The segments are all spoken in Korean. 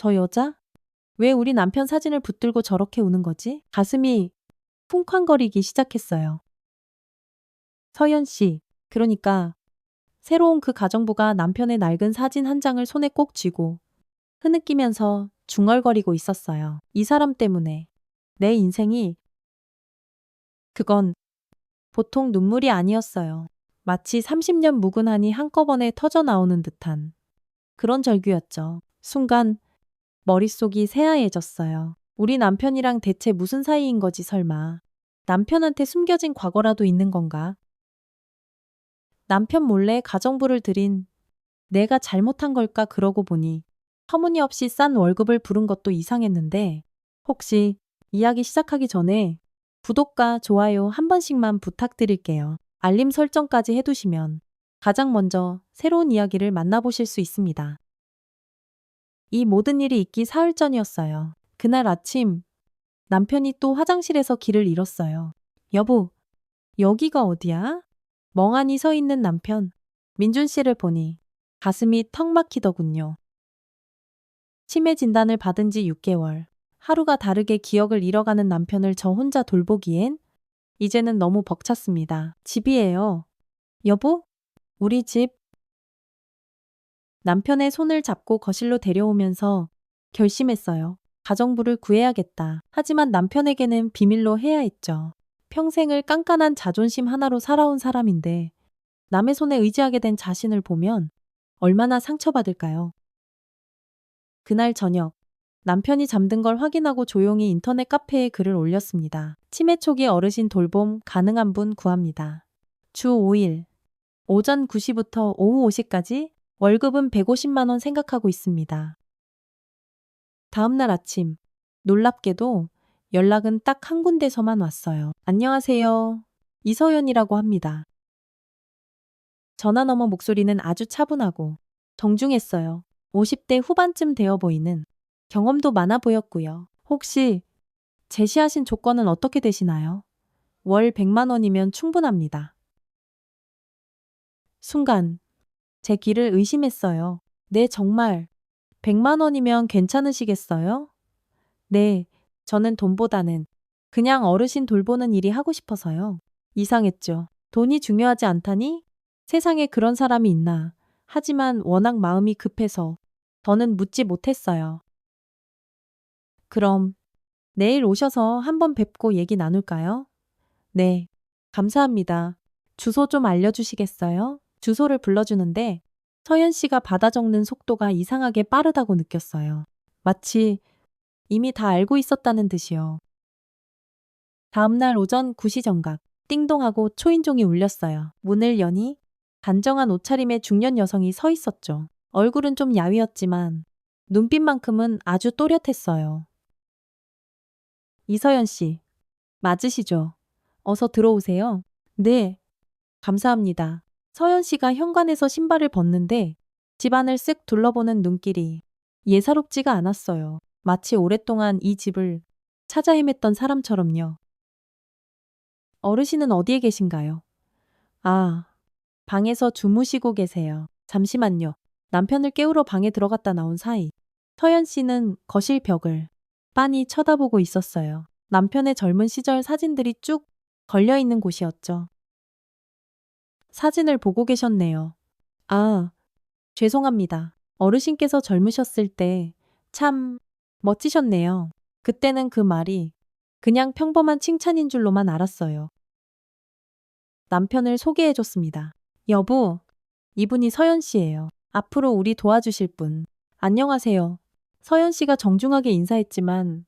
저 여자? 왜 우리 남편 사진을 붙들고 저렇게 우는 거지? 가슴이 쿵쾅거리기 시작했어요. 서연 씨, 그러니까 새로운 그 가정부가 남편의 낡은 사진 한 장을 손에 꼭 쥐고 흐느끼면서 중얼거리고 있었어요. 이 사람 때문에 내 인생이 그건 보통 눈물이 아니었어요. 마치 30년 묵은 한이 한꺼번에 터져 나오는 듯한 그런 절규였죠. 순간 머릿속이 새하얘졌어요. 우리 남편이랑 대체 무슨 사이인 거지 설마. 남편한테 숨겨진 과거라도 있는 건가? 남편 몰래 가정부를 들인 내가 잘못한 걸까 그러고 보니 터무니없이 싼 월급을 부른 것도 이상했는데 혹시 이야기 시작하기 전에 구독과 좋아요 한 번씩만 부탁드릴게요. 알림 설정까지 해두시면 가장 먼저 새로운 이야기를 만나보실 수 있습니다. 이 모든 일이 있기 사흘 전이었어요. 그날 아침 남편이 또 화장실에서 길을 잃었어요. 여보, 여기가 어디야? 멍하니 서 있는 남편, 민준 씨를 보니 가슴이 턱 막히더군요. 치매 진단을 받은 지 6개월. 하루가 다르게 기억을 잃어가는 남편을 저 혼자 돌보기엔 이제는 너무 벅찼습니다. 집이에요. 여보? 우리 집. 남편의 손을 잡고 거실로 데려오면서 결심했어요. 가정부를 구해야겠다. 하지만 남편에게는 비밀로 해야 했죠. 평생을 깐깐한 자존심 하나로 살아온 사람인데 남의 손에 의지하게 된 자신을 보면 얼마나 상처받을까요? 그날 저녁, 남편이 잠든 걸 확인하고 조용히 인터넷 카페에 글을 올렸습니다. 치매 초기 어르신 돌봄 가능한 분 구합니다. 주 5일, 오전 9시부터 오후 5시까지 월급은 150만 원 생각하고 있습니다. 다음 날 아침, 놀랍게도 연락은 딱 한 군데서만 왔어요. 안녕하세요. 이서연이라고 합니다. 전화 너머 목소리는 아주 차분하고 정중했어요. 50대 후반쯤 되어 보이는 경험도 많아 보였고요. 혹시 제시하신 조건은 어떻게 되시나요? 월 100만 원이면 충분합니다. 순간 제 귀를 의심했어요. 네, 정말 100만 원이면 괜찮으시겠어요? 네, 저는 돈보다는 그냥 어르신 돌보는 일이 하고 싶어서요. 이상했죠. 돈이 중요하지 않다니? 세상에 그런 사람이 있나. 하지만 워낙 마음이 급해서 더는 묻지 못했어요. 그럼 내일 오셔서 한번 뵙고 얘기 나눌까요? 네, 감사합니다. 주소 좀 알려주시겠어요? 주소를 불러주는데 서연 씨가 받아 적는 속도가 이상하게 빠르다고 느꼈어요. 마치 이미 다 알고 있었다는 듯이요. 다음날 오전 9시 정각, 띵동하고 초인종이 울렸어요. 문을 여니 단정한 옷차림의 중년 여성이 서 있었죠. 얼굴은 좀 야위었지만 눈빛만큼은 아주 또렷했어요. 이서연 씨, 맞으시죠? 어서 들어오세요. 네, 감사합니다. 서연 씨가 현관에서 신발을 벗는데 집안을 쓱 둘러보는 눈길이 예사롭지가 않았어요. 마치 오랫동안 이 집을 찾아 헤맸던 사람처럼요. 어르신은 어디에 계신가요? 아, 방에서 주무시고 계세요. 잠시만요. 남편을 깨우러 방에 들어갔다 나온 사이 서연 씨는 거실 벽을 빤히 쳐다보고 있었어요. 남편의 젊은 시절 사진들이 쭉 걸려 있는 곳이었죠. 사진을 보고 계셨네요. 아, 죄송합니다. 어르신께서 젊으셨을 때 참 멋지셨네요. 그때는 그 말이 그냥 평범한 칭찬인 줄로만 알았어요. 남편을 소개해줬습니다. 여보, 이분이 서연 씨예요. 앞으로 우리 도와주실 분. 안녕하세요. 서연 씨가 정중하게 인사했지만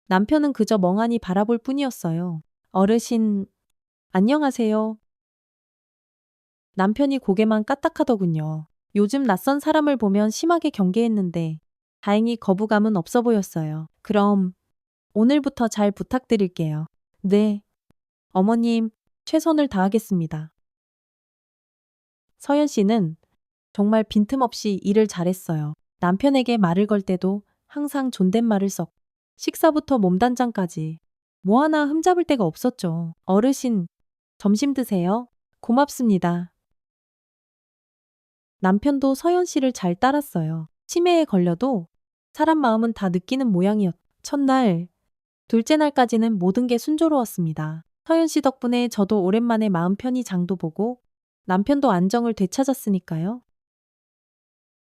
남편은 그저 멍하니 바라볼 뿐이었어요. 어르신, 안녕하세요. 남편이 고개만 까딱하더군요. 요즘 낯선 사람을 보면 심하게 경계했는데 다행히 거부감은 없어 보였어요. 그럼 오늘부터 잘 부탁드릴게요. 네, 어머님, 최선을 다하겠습니다. 서연 씨는 정말 빈틈없이 일을 잘했어요. 남편에게 말을 걸 때도 항상 존댓말을 썼고 식사부터 몸단장까지 뭐 하나 흠잡을 데가 없었죠. 어르신, 점심 드세요. 고맙습니다. 남편도 서연 씨를 잘 따랐어요. 치매에 걸려도 사람 마음은 다 느끼는 모양이었. 첫날, 둘째 날까지는 모든 게 순조로웠습니다. 서연 씨 덕분에 저도 오랜만에 마음 편히 장도 보고 남편도 안정을 되찾았으니까요.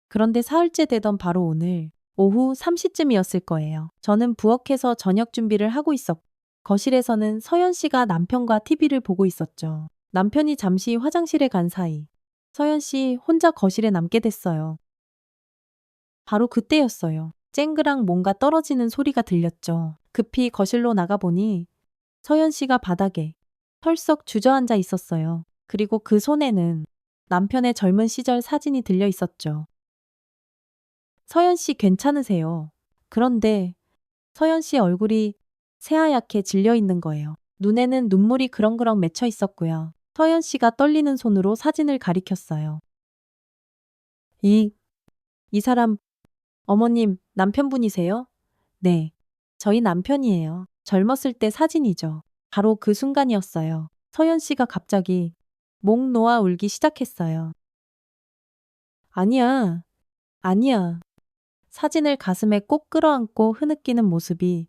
그런데 사흘째 되던 바로 오늘 오후 3시쯤이었을 거예요. 저는 부엌에서 저녁 준비를 하고 있었고 거실에서는 서연 씨가 남편과 TV를 보고 있었죠. 남편이 잠시 화장실에 간 사이 서연 씨 혼자 거실에 남게 됐어요. 바로 그때였어요. 쨍그랑 뭔가 떨어지는 소리가 들렸죠. 급히 거실로 나가보니 서연 씨가 바닥에 털썩 주저앉아 있었어요. 그리고 그 손에는 남편의 젊은 시절 사진이 들려 있었죠. 서연 씨 괜찮으세요? 그런데 서연 씨 얼굴이 새하얗게 질려 있는 거예요. 눈에는 눈물이 그렁그렁 맺혀 있었고요. 서연 씨가 떨리는 손으로 사진을 가리켰어요. 이, 이 사람, 어머님, 남편분이세요? 네. 저희 남편이에요. 젊었을 때 사진이죠. 바로 그 순간이었어요. 서연 씨가 갑자기 목 놓아 울기 시작했어요. 아니야, 아니야. 사진을 가슴에 꼭 끌어안고 흐느끼는 모습이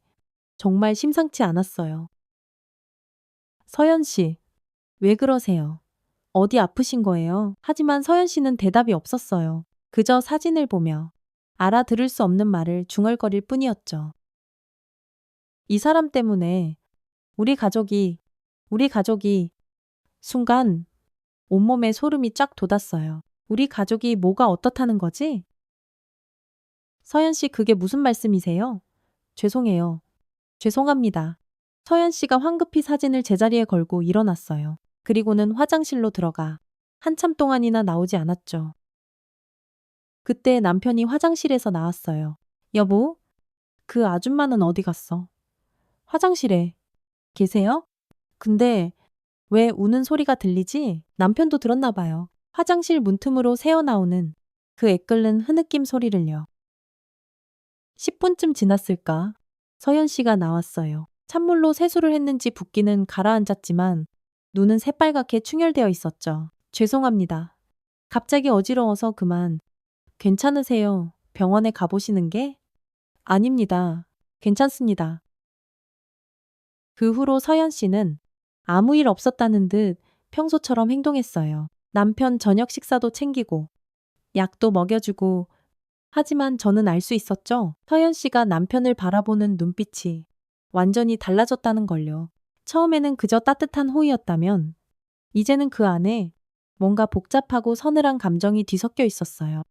정말 심상치 않았어요. 서연 씨, 왜 그러세요? 어디 아프신 거예요? 하지만 서연 씨는 대답이 없었어요. 그저 사진을 보며 알아들을 수 없는 말을 중얼거릴 뿐이었죠. 이 사람 때문에 우리 가족이 순간 온몸에 소름이 쫙 돋았어요. 우리 가족이 뭐가 어떻다는 거지? 서연 씨 그게 무슨 말씀이세요? 죄송해요. 죄송합니다. 서연 씨가 황급히 사진을 제자리에 걸고 일어났어요. 그리고는 화장실로 들어가 한참 동안이나 나오지 않았죠. 그때 남편이 화장실에서 나왔어요. 여보, 그 아줌마는 어디 갔어? 화장실에 계세요? 근데 왜 우는 소리가 들리지? 남편도 들었나 봐요. 화장실 문틈으로 새어나오는 그 애끓는 흐느낌 소리를요. 10분쯤 지났을까? 서연 씨가 나왔어요. 찬물로 세수를 했는지 붓기는 가라앉았지만 눈은 새빨갛게 충혈되어 있었죠. 죄송합니다. 갑자기 어지러워서 그만. 괜찮으세요? 병원에 가보시는 게? 아닙니다. 괜찮습니다. 그 후로 서연 씨는 아무 일 없었다는 듯 평소처럼 행동했어요. 남편 저녁 식사도 챙기고 약도 먹여주고 하지만 저는 알 수 있었죠. 서연 씨가 남편을 바라보는 눈빛이 완전히 달라졌다는 걸요. 처음에는 그저 따뜻한 호의였다면 이제는 그 안에 뭔가 복잡하고 서늘한 감정이 뒤섞여 있었어요.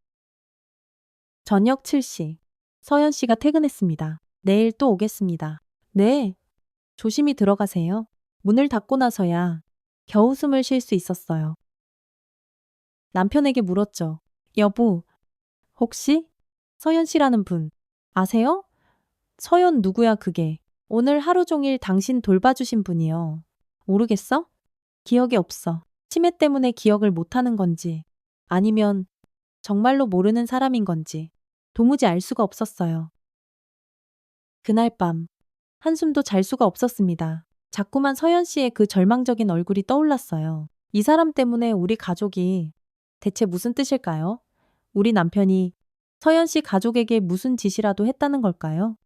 저녁 7시. 서연 씨가 퇴근했습니다. 내일 또 오겠습니다. 네. 조심히 들어가세요. 문을 닫고 나서야 겨우 숨을 쉴 수 있었어요. 남편에게 물었죠. 여보, 혹시 서연 씨라는 분 아세요? 서연 누구야 그게? 오늘 하루 종일 당신 돌봐주신 분이요. 모르겠어? 기억이 없어. 치매 때문에 기억을 못하는 건지 아니면 정말로 모르는 사람인 건지 도무지 알 수가 없었어요. 그날 밤 한숨도 잘 수가 없었습니다. 자꾸만 서연 씨의 그 절망적인 얼굴이 떠올랐어요. 이 사람 때문에 우리 가족이 대체 무슨 뜻일까요? 우리 남편이 서연 씨 가족에게 무슨 짓이라도 했다는 걸까요?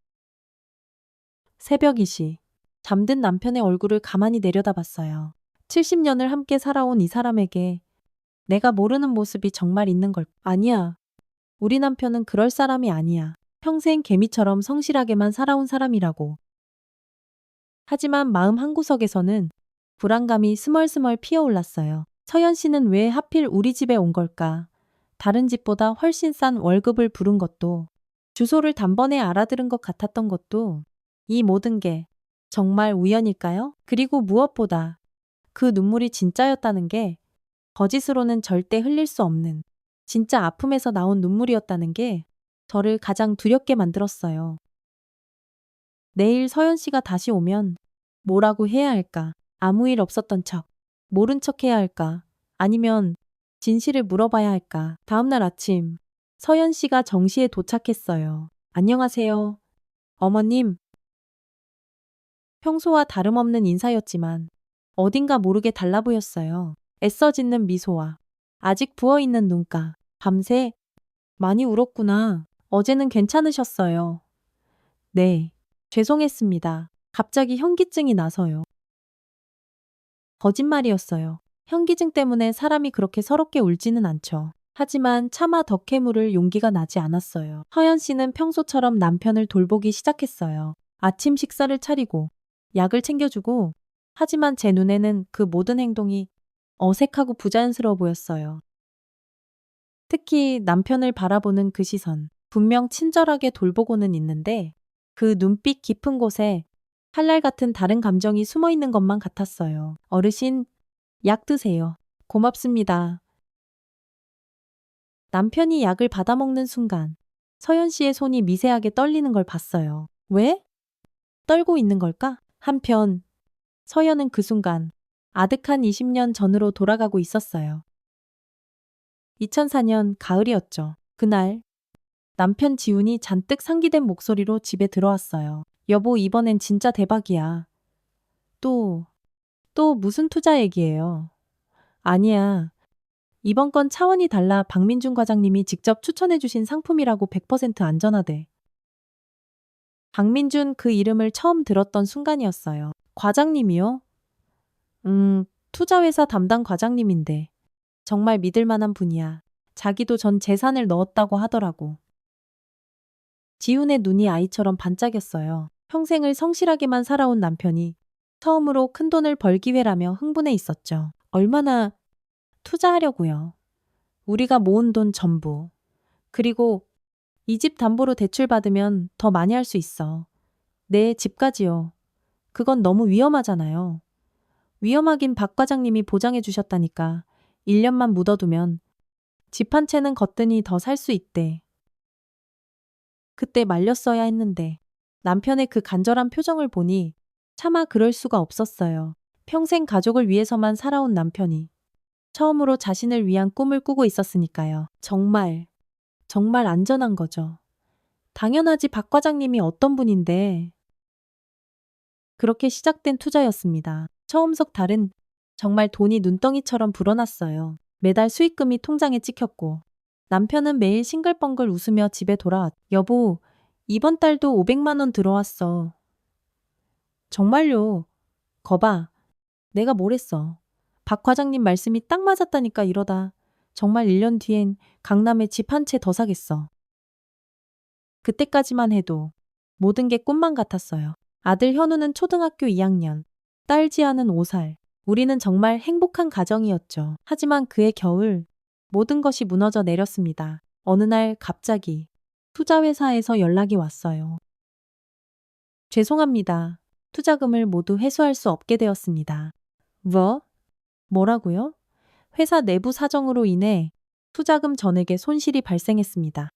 새벽 2시. 잠든 남편의 얼굴을 가만히 내려다봤어요. 70년을 함께 살아온 이 사람에게 내가 모르는 모습이 정말 있는 걸. 아니야. 우리 남편은 그럴 사람이 아니야. 평생 개미처럼 성실하게만 살아온 사람이라고. 하지만 마음 한구석에서는 불안감이 스멀스멀 피어올랐어요. 서연 씨는 왜 하필 우리 집에 온 걸까? 다른 집보다 훨씬 싼 월급을 부른 것도, 주소를 단번에 알아들은 것 같았던 것도, 이 모든 게 정말 우연일까요? 그리고 무엇보다 그 눈물이 진짜였다는 게 거짓으로는 절대 흘릴 수 없는 진짜 아픔에서 나온 눈물이었다는 게 저를 가장 두렵게 만들었어요. 내일 서연 씨가 다시 오면 뭐라고 해야 할까? 아무 일 없었던 척, 모른 척 해야 할까? 아니면 진실을 물어봐야 할까? 다음날 아침, 서연 씨가 정시에 도착했어요. 안녕하세요. 어머님. 평소와 다름없는 인사였지만 어딘가 모르게 달라 보였어요. 애써 짓는 미소와 아직 부어있는 눈가. 밤새 많이 울었구나. 어제는 괜찮으셨어요. 네. 죄송했습니다. 갑자기 현기증이 나서요. 거짓말이었어요. 현기증 때문에 사람이 그렇게 서럽게 울지는 않죠. 하지만 차마 덕해 물을 용기가 나지 않았어요. 허연 씨는 평소처럼 남편을 돌보기 시작했어요. 아침 식사를 차리고, 약을 챙겨주고, 하지만 제 눈에는 그 모든 행동이 어색하고 부자연스러워 보였어요. 특히 남편을 바라보는 그 시선. 분명 친절하게 돌보고는 있는데 그 눈빛 깊은 곳에 칼날 같은 다른 감정이 숨어 있는 것만 같았어요. 어르신, 약 드세요. 고맙습니다. 남편이 약을 받아먹는 순간 서연 씨의 손이 미세하게 떨리는 걸 봤어요. 왜? 떨고 있는 걸까? 한편 서연은 그 순간 아득한 20년 전으로 돌아가고 있었어요. 2004년 가을이었죠. 그날 남편 지훈이 잔뜩 상기된 목소리로 집에 들어왔어요. 여보, 이번엔 진짜 대박이야. 또, 또 무슨 투자 얘기예요? 아니야. 이번 건 차원이 달라. 박민준 과장님이 직접 추천해주신 상품이라고 100% 안전하대. 박민준, 그 이름을 처음 들었던 순간이었어요. 과장님이요? 투자회사 담당 과장님인데. 정말 믿을 만한 분이야. 자기도 전 재산을 넣었다고 하더라고. 지훈의 눈이 아이처럼 반짝였어요. 평생을 성실하게만 살아온 남편이 처음으로 큰돈을 벌 기회라며 흥분해 있었죠. 얼마나 투자하려고요. 우리가 모은 돈 전부. 그리고 이 집 담보로 대출 받으면 더 많이 할 수 있어. 네, 집까지요. 그건 너무 위험하잖아요. 위험하긴 박 과장님이 보장해 주셨다니까. 1년만 묻어두면 집 한 채는 거뜬히 더 살 수 있대. 그때 말렸어야 했는데 남편의 그 간절한 표정을 보니 차마 그럴 수가 없었어요. 평생 가족을 위해서만 살아온 남편이 처음으로 자신을 위한 꿈을 꾸고 있었으니까요. 정말 안전한 거죠. 당연하지, 박 과장님이 어떤 분인데. 그렇게 시작된 투자였습니다. 처음석 달은 정말 돈이 눈덩이처럼 불어났어요. 매달 수익금이 통장에 찍혔고 남편은 매일 싱글벙글 웃으며 집에 돌아왔. 여보, 이번 달도 500만 원 들어왔어. 정말요? 거봐. 내가 뭘 했어. 박 과장님 말씀이 딱 맞았다니까. 이러다 정말 1년 뒤엔 강남에 집 한 채 더 사겠어. 그때까지만 해도 모든 게 꿈만 같았어요. 아들 현우는 초등학교 2학년, 딸 지아는 5살. 우리는 정말 행복한 가정이었죠. 하지만 그해 겨울 모든 것이 무너져 내렸습니다. 어느 날 갑자기 투자회사에서 연락이 왔어요. 죄송합니다. 투자금을 모두 회수할 수 없게 되었습니다. 뭐? 뭐라고요? 회사 내부 사정으로 인해 투자금 전액에 손실이 발생했습니다.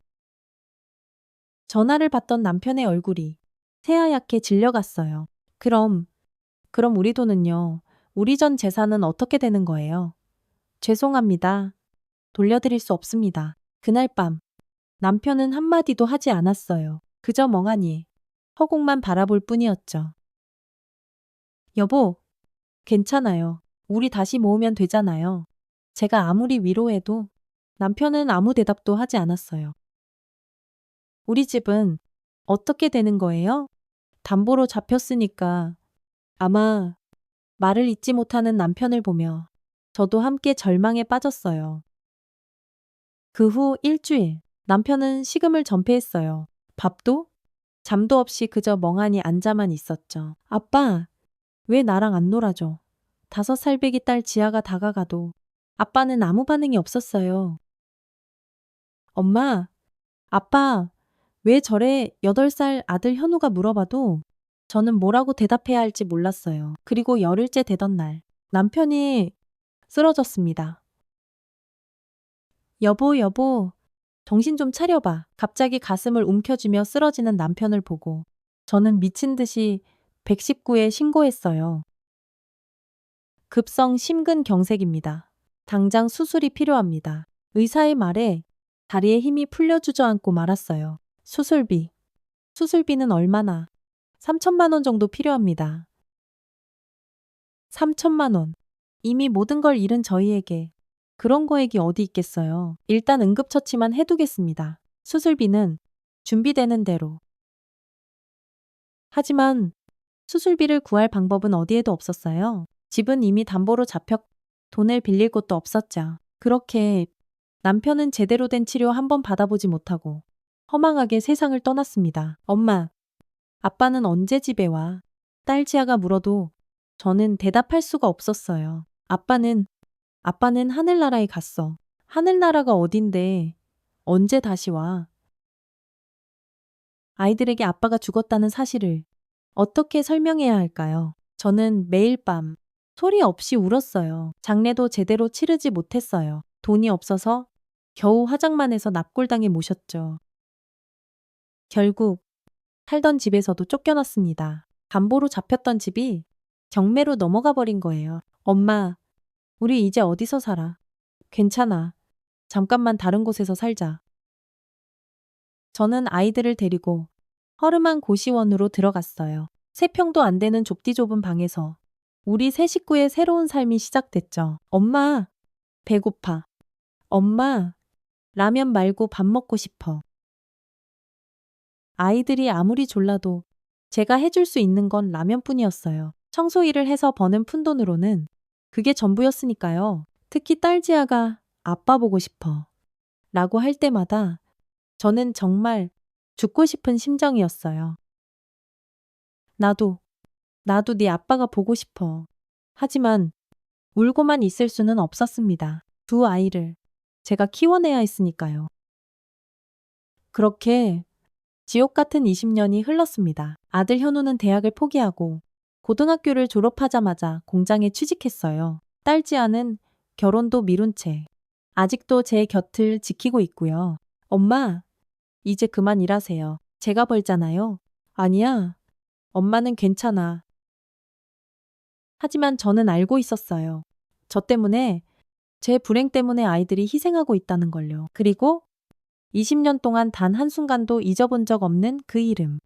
전화를 받던 남편의 얼굴이 새하얗게 질려갔어요. 그럼 우리 돈은요? 우리 전 재산은 어떻게 되는 거예요? 죄송합니다. 돌려드릴 수 없습니다. 그날 밤 남편은 한마디도 하지 않았어요. 그저 멍하니 허공만 바라볼 뿐이었죠. 여보, 괜찮아요. 우리 다시 모으면 되잖아요. 제가 아무리 위로해도 남편은 아무 대답도 하지 않았어요. 우리 집은 어떻게 되는 거예요? 담보로 잡혔으니까. 아마 말을 잇지 못하는 남편을 보며 저도 함께 절망에 빠졌어요. 그 후 일주일 남편은 식음을 전폐했어요. 밥도 잠도 없이 그저 멍하니 앉아만 있었죠. 아빠, 왜 나랑 안 놀아줘? 5살배기 딸 지아가 다가가도 아빠는 아무 반응이 없었어요. 엄마, 아빠, 왜 저래? 8살 아들 현우가 물어봐도 저는 뭐라고 대답해야 할지 몰랐어요. 그리고 열흘째 되던 날, 남편이 쓰러졌습니다. 여보, 정신 좀 차려봐. 갑자기 가슴을 움켜쥐며 쓰러지는 남편을 보고 저는 미친 듯이 119에 신고했어요. 급성 심근경색입니다. 당장 수술이 필요합니다. 의사의 말에 다리에 힘이 풀려 주저앉고 말았어요. 수술비는 얼마나? 3천만 원 정도 필요합니다. 3천만 원. 이미 모든 걸 잃은 저희에게 그런 거액이 어디 있겠어요. 일단 응급처치만 해두겠습니다. 수술비는 준비되는 대로. 하지만 수술비를 구할 방법은 어디에도 없었어요. 집은 이미 담보로 잡혔고 돈을 빌릴 곳도 없었죠. 그렇게 남편은 제대로 된 치료 한 번 받아보지 못하고 허망하게 세상을 떠났습니다. 엄마, 아빠는 언제 집에 와? 딸 지아가 물어도 저는 대답할 수가 없었어요. 아빠는 하늘나라에 갔어. 하늘나라가 어딘데 언제 다시 와? 아이들에게 아빠가 죽었다는 사실을 어떻게 설명해야 할까요? 저는 매일 밤 소리 없이 울었어요. 장례도 제대로 치르지 못했어요. 돈이 없어서 겨우 화장만 해서 납골당에 모셨죠. 결국 살던 집에서도 쫓겨났습니다. 담보로 잡혔던 집이 경매로 넘어가 버린 거예요. 엄마, 우리 이제 어디서 살아? 괜찮아. 잠깐만 다른 곳에서 살자. 저는 아이들을 데리고 허름한 고시원으로 들어갔어요. 3평도 안 되는 좁디 좁은 방에서 우리 세 식구의 새로운 삶이 시작됐죠. 엄마, 배고파. 엄마, 라면 말고 밥 먹고 싶어. 아이들이 아무리 졸라도 제가 해줄 수 있는 건 라면뿐이었어요. 청소 일을 해서 버는 푼돈으로는 그게 전부였으니까요. 특히 딸 지아가 아빠 보고 싶어 라고 할 때마다 저는 정말 죽고 싶은 심정이었어요. 나도 네 아빠가 보고 싶어. 하지만 울고만 있을 수는 없었습니다. 두 아이를 제가 키워내야 했으니까요. 그렇게 지옥 같은 20년이 흘렀습니다. 아들 현우는 대학을 포기하고 고등학교를 졸업하자마자 공장에 취직했어요. 딸 지아는 결혼도 미룬 채 아직도 제 곁을 지키고 있고요. 엄마, 이제 그만 일하세요. 제가 벌잖아요. 아니야. 엄마는 괜찮아. 하지만 저는 알고 있었어요. 저 때문에, 제 불행 때문에 아이들이 희생하고 있다는 걸요. 그리고 20년 동안 단 한순간도 잊어본 적 없는 그 이름.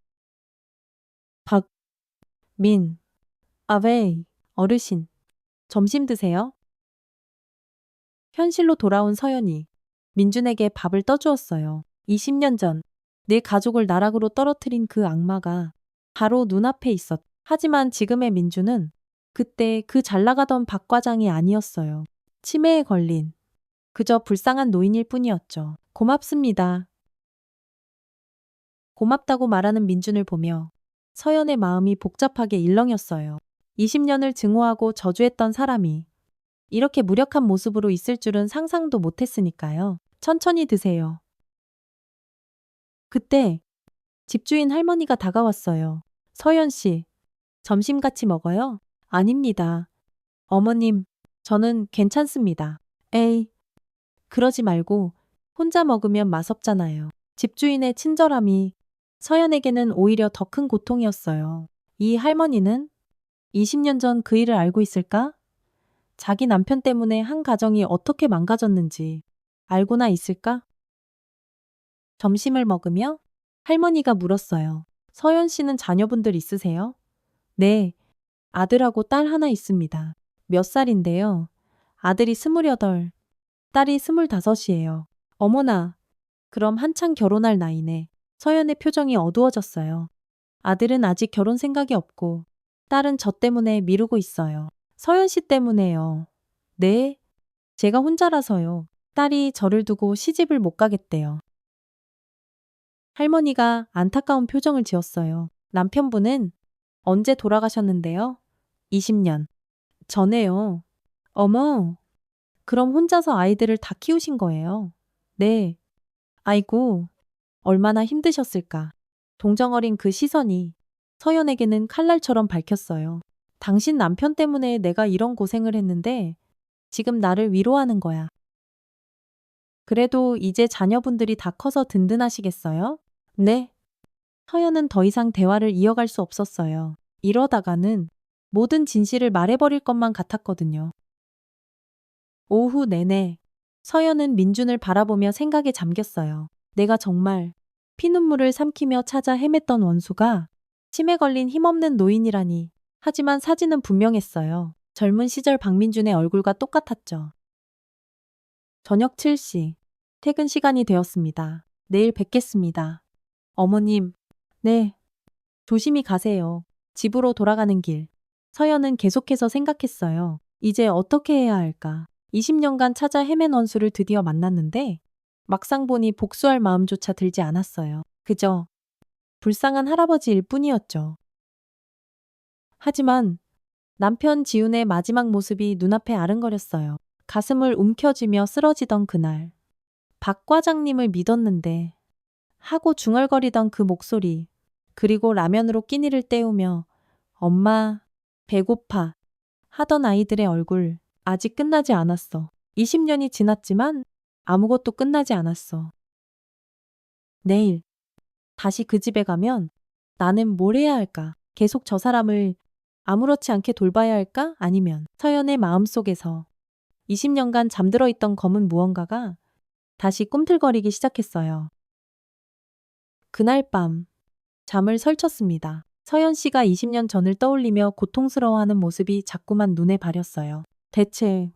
박민, 아웨이, 어르신. 점심 드세요. 현실로 돌아온 서연이 민준에게 밥을 떠주었어요. 20년 전, 내 가족을 나락으로 떨어뜨린 그 악마가 바로 눈앞에 있었. 하지만 지금의 민준은 그때 그 잘 나가던 박 과장이 아니었어요. 치매에 걸린 그저 불쌍한 노인일 뿐이었죠. 고맙습니다. 고맙다고 말하는 민준을 보며 서연의 마음이 복잡하게 일렁였어요. 20년을 증오하고 저주했던 사람이 이렇게 무력한 모습으로 있을 줄은 상상도 못했으니까요. 천천히 드세요. 그때 집주인 할머니가 다가왔어요. 서연 씨, 점심 같이 먹어요? 아닙니다. 어머님, 저는 괜찮습니다. 에이, 그러지 말고 혼자 먹으면 맛없잖아요. 집주인의 친절함이 서연에게는 오히려 더 큰 고통이었어요. 이 할머니는 20년 전 그 일을 알고 있을까? 자기 남편 때문에 한 가정이 어떻게 망가졌는지 알고나 있을까? 점심을 먹으며 할머니가 물었어요. 서연 씨는 자녀분들 있으세요? 네, 아들하고 딸 하나 있습니다. 몇 살인데요? 아들이 28, 딸이 25이에요. 어머나, 그럼 한창 결혼할 나이네. 서연의 표정이 어두워졌어요. 아들은 아직 결혼 생각이 없고 딸은 저 때문에 미루고 있어요. 서연 씨 때문에요. 네, 제가 혼자라서요. 딸이 저를 두고 시집을 못 가겠대요. 할머니가 안타까운 표정을 지었어요. 남편분은 언제 돌아가셨는데요? 20년. 전에요. 어머, 그럼 혼자서 아이들을 다 키우신 거예요? 네. 아이고, 얼마나 힘드셨을까. 동정어린 그 시선이 서연에게는 칼날처럼 밝혔어요. 당신 남편 때문에 내가 이런 고생을 했는데 지금 나를 위로하는 거야. 그래도 이제 자녀분들이 다 커서 든든하시겠어요? 네. 서연은 더 이상 대화를 이어갈 수 없었어요. 이러다가는 모든 진실을 말해버릴 것만 같았거든요. 오후 내내 서연은 민준을 바라보며 생각에 잠겼어요. 내가 정말 피눈물을 삼키며 찾아 헤맸던 원수가 치매 걸린 힘없는 노인이라니. 하지만 사진은 분명했어요. 젊은 시절 박민준의 얼굴과 똑같았죠. 저녁 7시. 퇴근 시간이 되었습니다. 내일 뵙겠습니다. 어머님, 네, 조심히 가세요. 집으로 돌아가는 길. 서연은 계속해서 생각했어요. 이제 어떻게 해야 할까? 20년간 찾아 헤맨 원수를 드디어 만났는데 막상 보니 복수할 마음조차 들지 않았어요. 그저 불쌍한 할아버지일 뿐이었죠. 하지만 남편 지훈의 마지막 모습이 눈앞에 아른거렸어요. 가슴을 움켜쥐며 쓰러지던 그날. 박 과장님을 믿었는데 하고 중얼거리던 그 목소리. 그리고 라면으로 끼니를 때우며 엄마, 배고파 하던 아이들의 얼굴. 아직 끝나지 않았어. 20년이 지났지만 아무것도 끝나지 않았어. 내일 다시 그 집에 가면 나는 뭘 해야 할까? 계속 저 사람을 아무렇지 않게 돌봐야 할까? 아니면 서연의 마음속에서 20년간 잠들어 있던 검은 무언가가 다시 꿈틀거리기 시작했어요. 그날 밤 잠을 설쳤습니다. 서연 씨가 20년 전을 떠올리며 고통스러워하는 모습이 자꾸만 눈에 바렸어요. 대체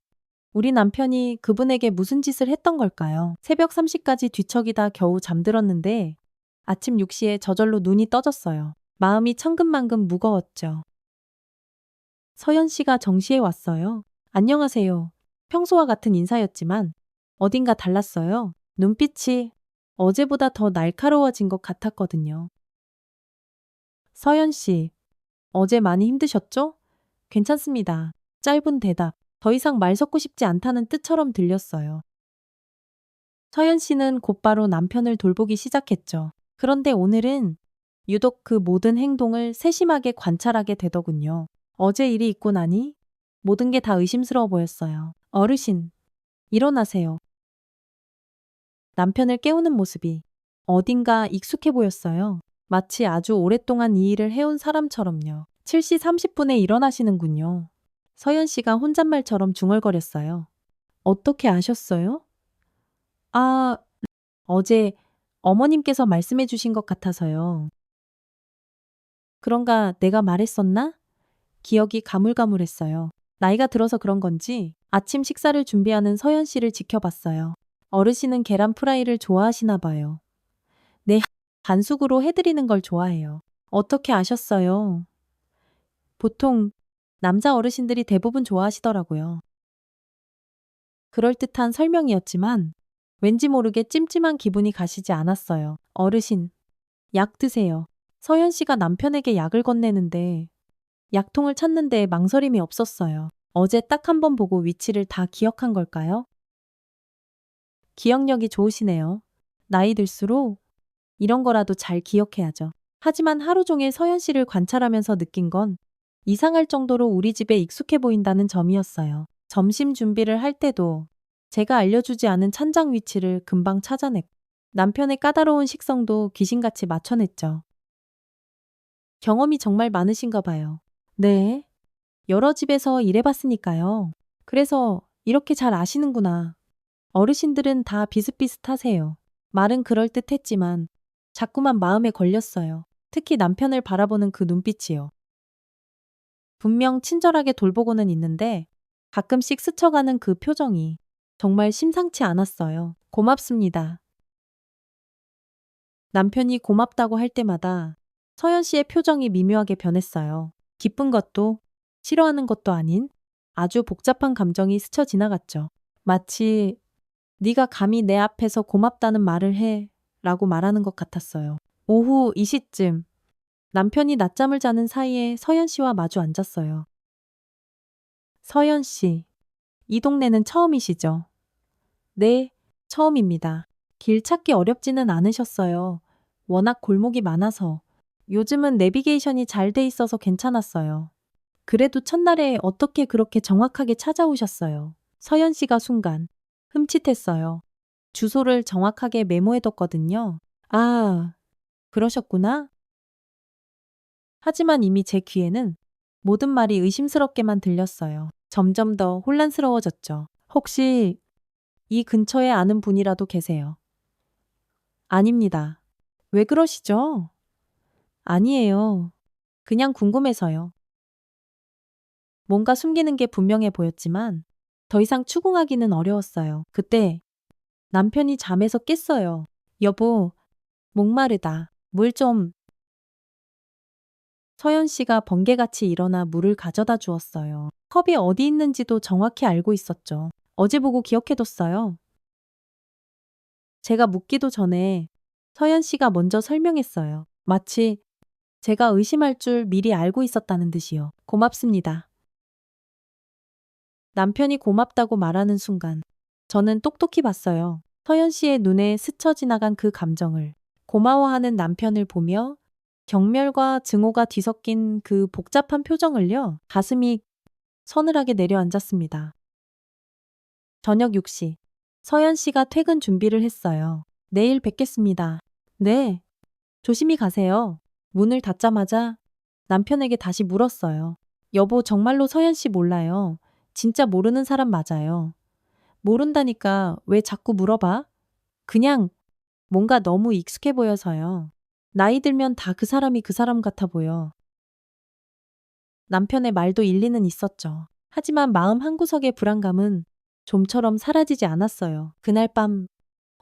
우리 남편이 그분에게 무슨 짓을 했던 걸까요? 새벽 3시까지 뒤척이다 겨우 잠들었는데 아침 6시에 저절로 눈이 떠졌어요. 마음이 천근만근 무거웠죠. 서연 씨가 정시에 왔어요. 안녕하세요. 평소와 같은 인사였지만 어딘가 달랐어요. 눈빛이 어제보다 더 날카로워진 것 같았거든요. 서연 씨, 어제 많이 힘드셨죠? 괜찮습니다. 짧은 대답. 더 이상 말 섞고 싶지 않다는 뜻처럼 들렸어요. 서연 씨는 곧바로 남편을 돌보기 시작했죠. 그런데 오늘은 유독 그 모든 행동을 세심하게 관찰하게 되더군요. 어제 일이 있고 나니 모든 게 다 의심스러워 보였어요. 어르신, 일어나세요. 남편을 깨우는 모습이 어딘가 익숙해 보였어요. 마치 아주 오랫동안 이 일을 해온 사람처럼요. 7시 30분에 일어나시는군요. 서연 씨가 혼잣말처럼 중얼거렸어요. 어떻게 아셨어요? 아, 어제 어머님께서 말씀해 주신 것 같아서요. 그런가 내가 말했었나? 기억이 가물가물했어요. 나이가 들어서 그런 건지 아침 식사를 준비하는 서연 씨를 지켜봤어요. 어르신은 계란 프라이를 좋아하시나 봐요. 네, 반숙으로 해드리는 걸 좋아해요. 어떻게 아셨어요? 보통 남자 어르신들이 대부분 좋아하시더라고요. 그럴듯한 설명이었지만 왠지 모르게 찜찜한 기분이 가시지 않았어요. 어르신, 약 드세요. 서연 씨가 남편에게 약을 건네는데 약통을 찾는데 망설임이 없었어요. 어제 딱 한 번 보고 위치를 다 기억한 걸까요? 기억력이 좋으시네요. 나이 들수록 이런 거라도 잘 기억해야죠. 하지만 하루 종일 서연 씨를 관찰하면서 느낀 건 이상할 정도로 우리 집에 익숙해 보인다는 점이었어요. 점심 준비를 할 때도 제가 알려주지 않은 찬장 위치를 금방 찾아냈고 남편의 까다로운 식성도 귀신같이 맞춰냈죠. 경험이 정말 많으신가 봐요. 네. 여러 집에서 일해봤으니까요. 그래서 이렇게 잘 아시는구나. 어르신들은 다 비슷비슷하세요. 말은 그럴듯했지만 자꾸만 마음에 걸렸어요. 특히 남편을 바라보는 그 눈빛이요. 분명 친절하게 돌보고는 있는데 가끔씩 스쳐가는 그 표정이 정말 심상치 않았어요. 고맙습니다. 남편이 고맙다고 할 때마다 서연 씨의 표정이 미묘하게 변했어요. 기쁜 것도 싫어하는 것도 아닌 아주 복잡한 감정이 스쳐 지나갔죠. 마치 네가 감히 내 앞에서 고맙다는 말을 해 라고 말하는 것 같았어요. 오후 이 시쯤 남편이 낮잠을 자는 사이에 서연 씨와 마주 앉았어요. 서연 씨, 이 동네는 처음이시죠? 네, 처음입니다. 길 찾기 어렵지는 않으셨어요. 워낙 골목이 많아서. 요즘은 내비게이션이 잘 돼 있어서 괜찮았어요. 그래도 첫날에 어떻게 그렇게 정확하게 찾아오셨어요? 서연 씨가 순간 흠칫했어요. 주소를 정확하게 메모해뒀거든요. 아, 그러셨구나. 하지만 이미 제 귀에는 모든 말이 의심스럽게만 들렸어요. 점점 더 혼란스러워졌죠. 혹시 이 근처에 아는 분이라도 계세요? 아닙니다. 왜 그러시죠? 아니에요. 그냥 궁금해서요. 뭔가 숨기는 게 분명해 보였지만 더 이상 추궁하기는 어려웠어요. 그때 남편이 잠에서 깼어요. 여보, 목마르다. 물 좀. 서연 씨가 번개같이 일어나 물을 가져다 주었어요. 컵이 어디 있는지도 정확히 알고 있었죠. 어제 보고 기억해뒀어요. 제가 묻기도 전에 서연 씨가 먼저 설명했어요. 마치 제가 의심할 줄 미리 알고 있었다는 듯이요. 고맙습니다. 남편이 고맙다고 말하는 순간 저는 똑똑히 봤어요. 서연 씨의 눈에 스쳐 지나간 그 감정을 고마워하는 남편을 보며 경멸과 증오가 뒤섞인 그 복잡한 표정을요. 가슴이 서늘하게 내려앉았습니다. 저녁 6시. 서연 씨가 퇴근 준비를 했어요. 내일 뵙겠습니다. 네. 조심히 가세요. 문을 닫자마자 남편에게 다시 물었어요. 여보, 정말로 서연 씨 몰라요. 진짜 모르는 사람 맞아요. 모른다니까 왜 자꾸 물어봐? 그냥 뭔가 너무 익숙해 보여서요. 나이 들면 다 그 사람이 그 사람 같아 보여. 남편의 말도 일리는 있었죠. 하지만 마음 한구석의 불안감은 좀처럼 사라지지 않았어요. 그날 밤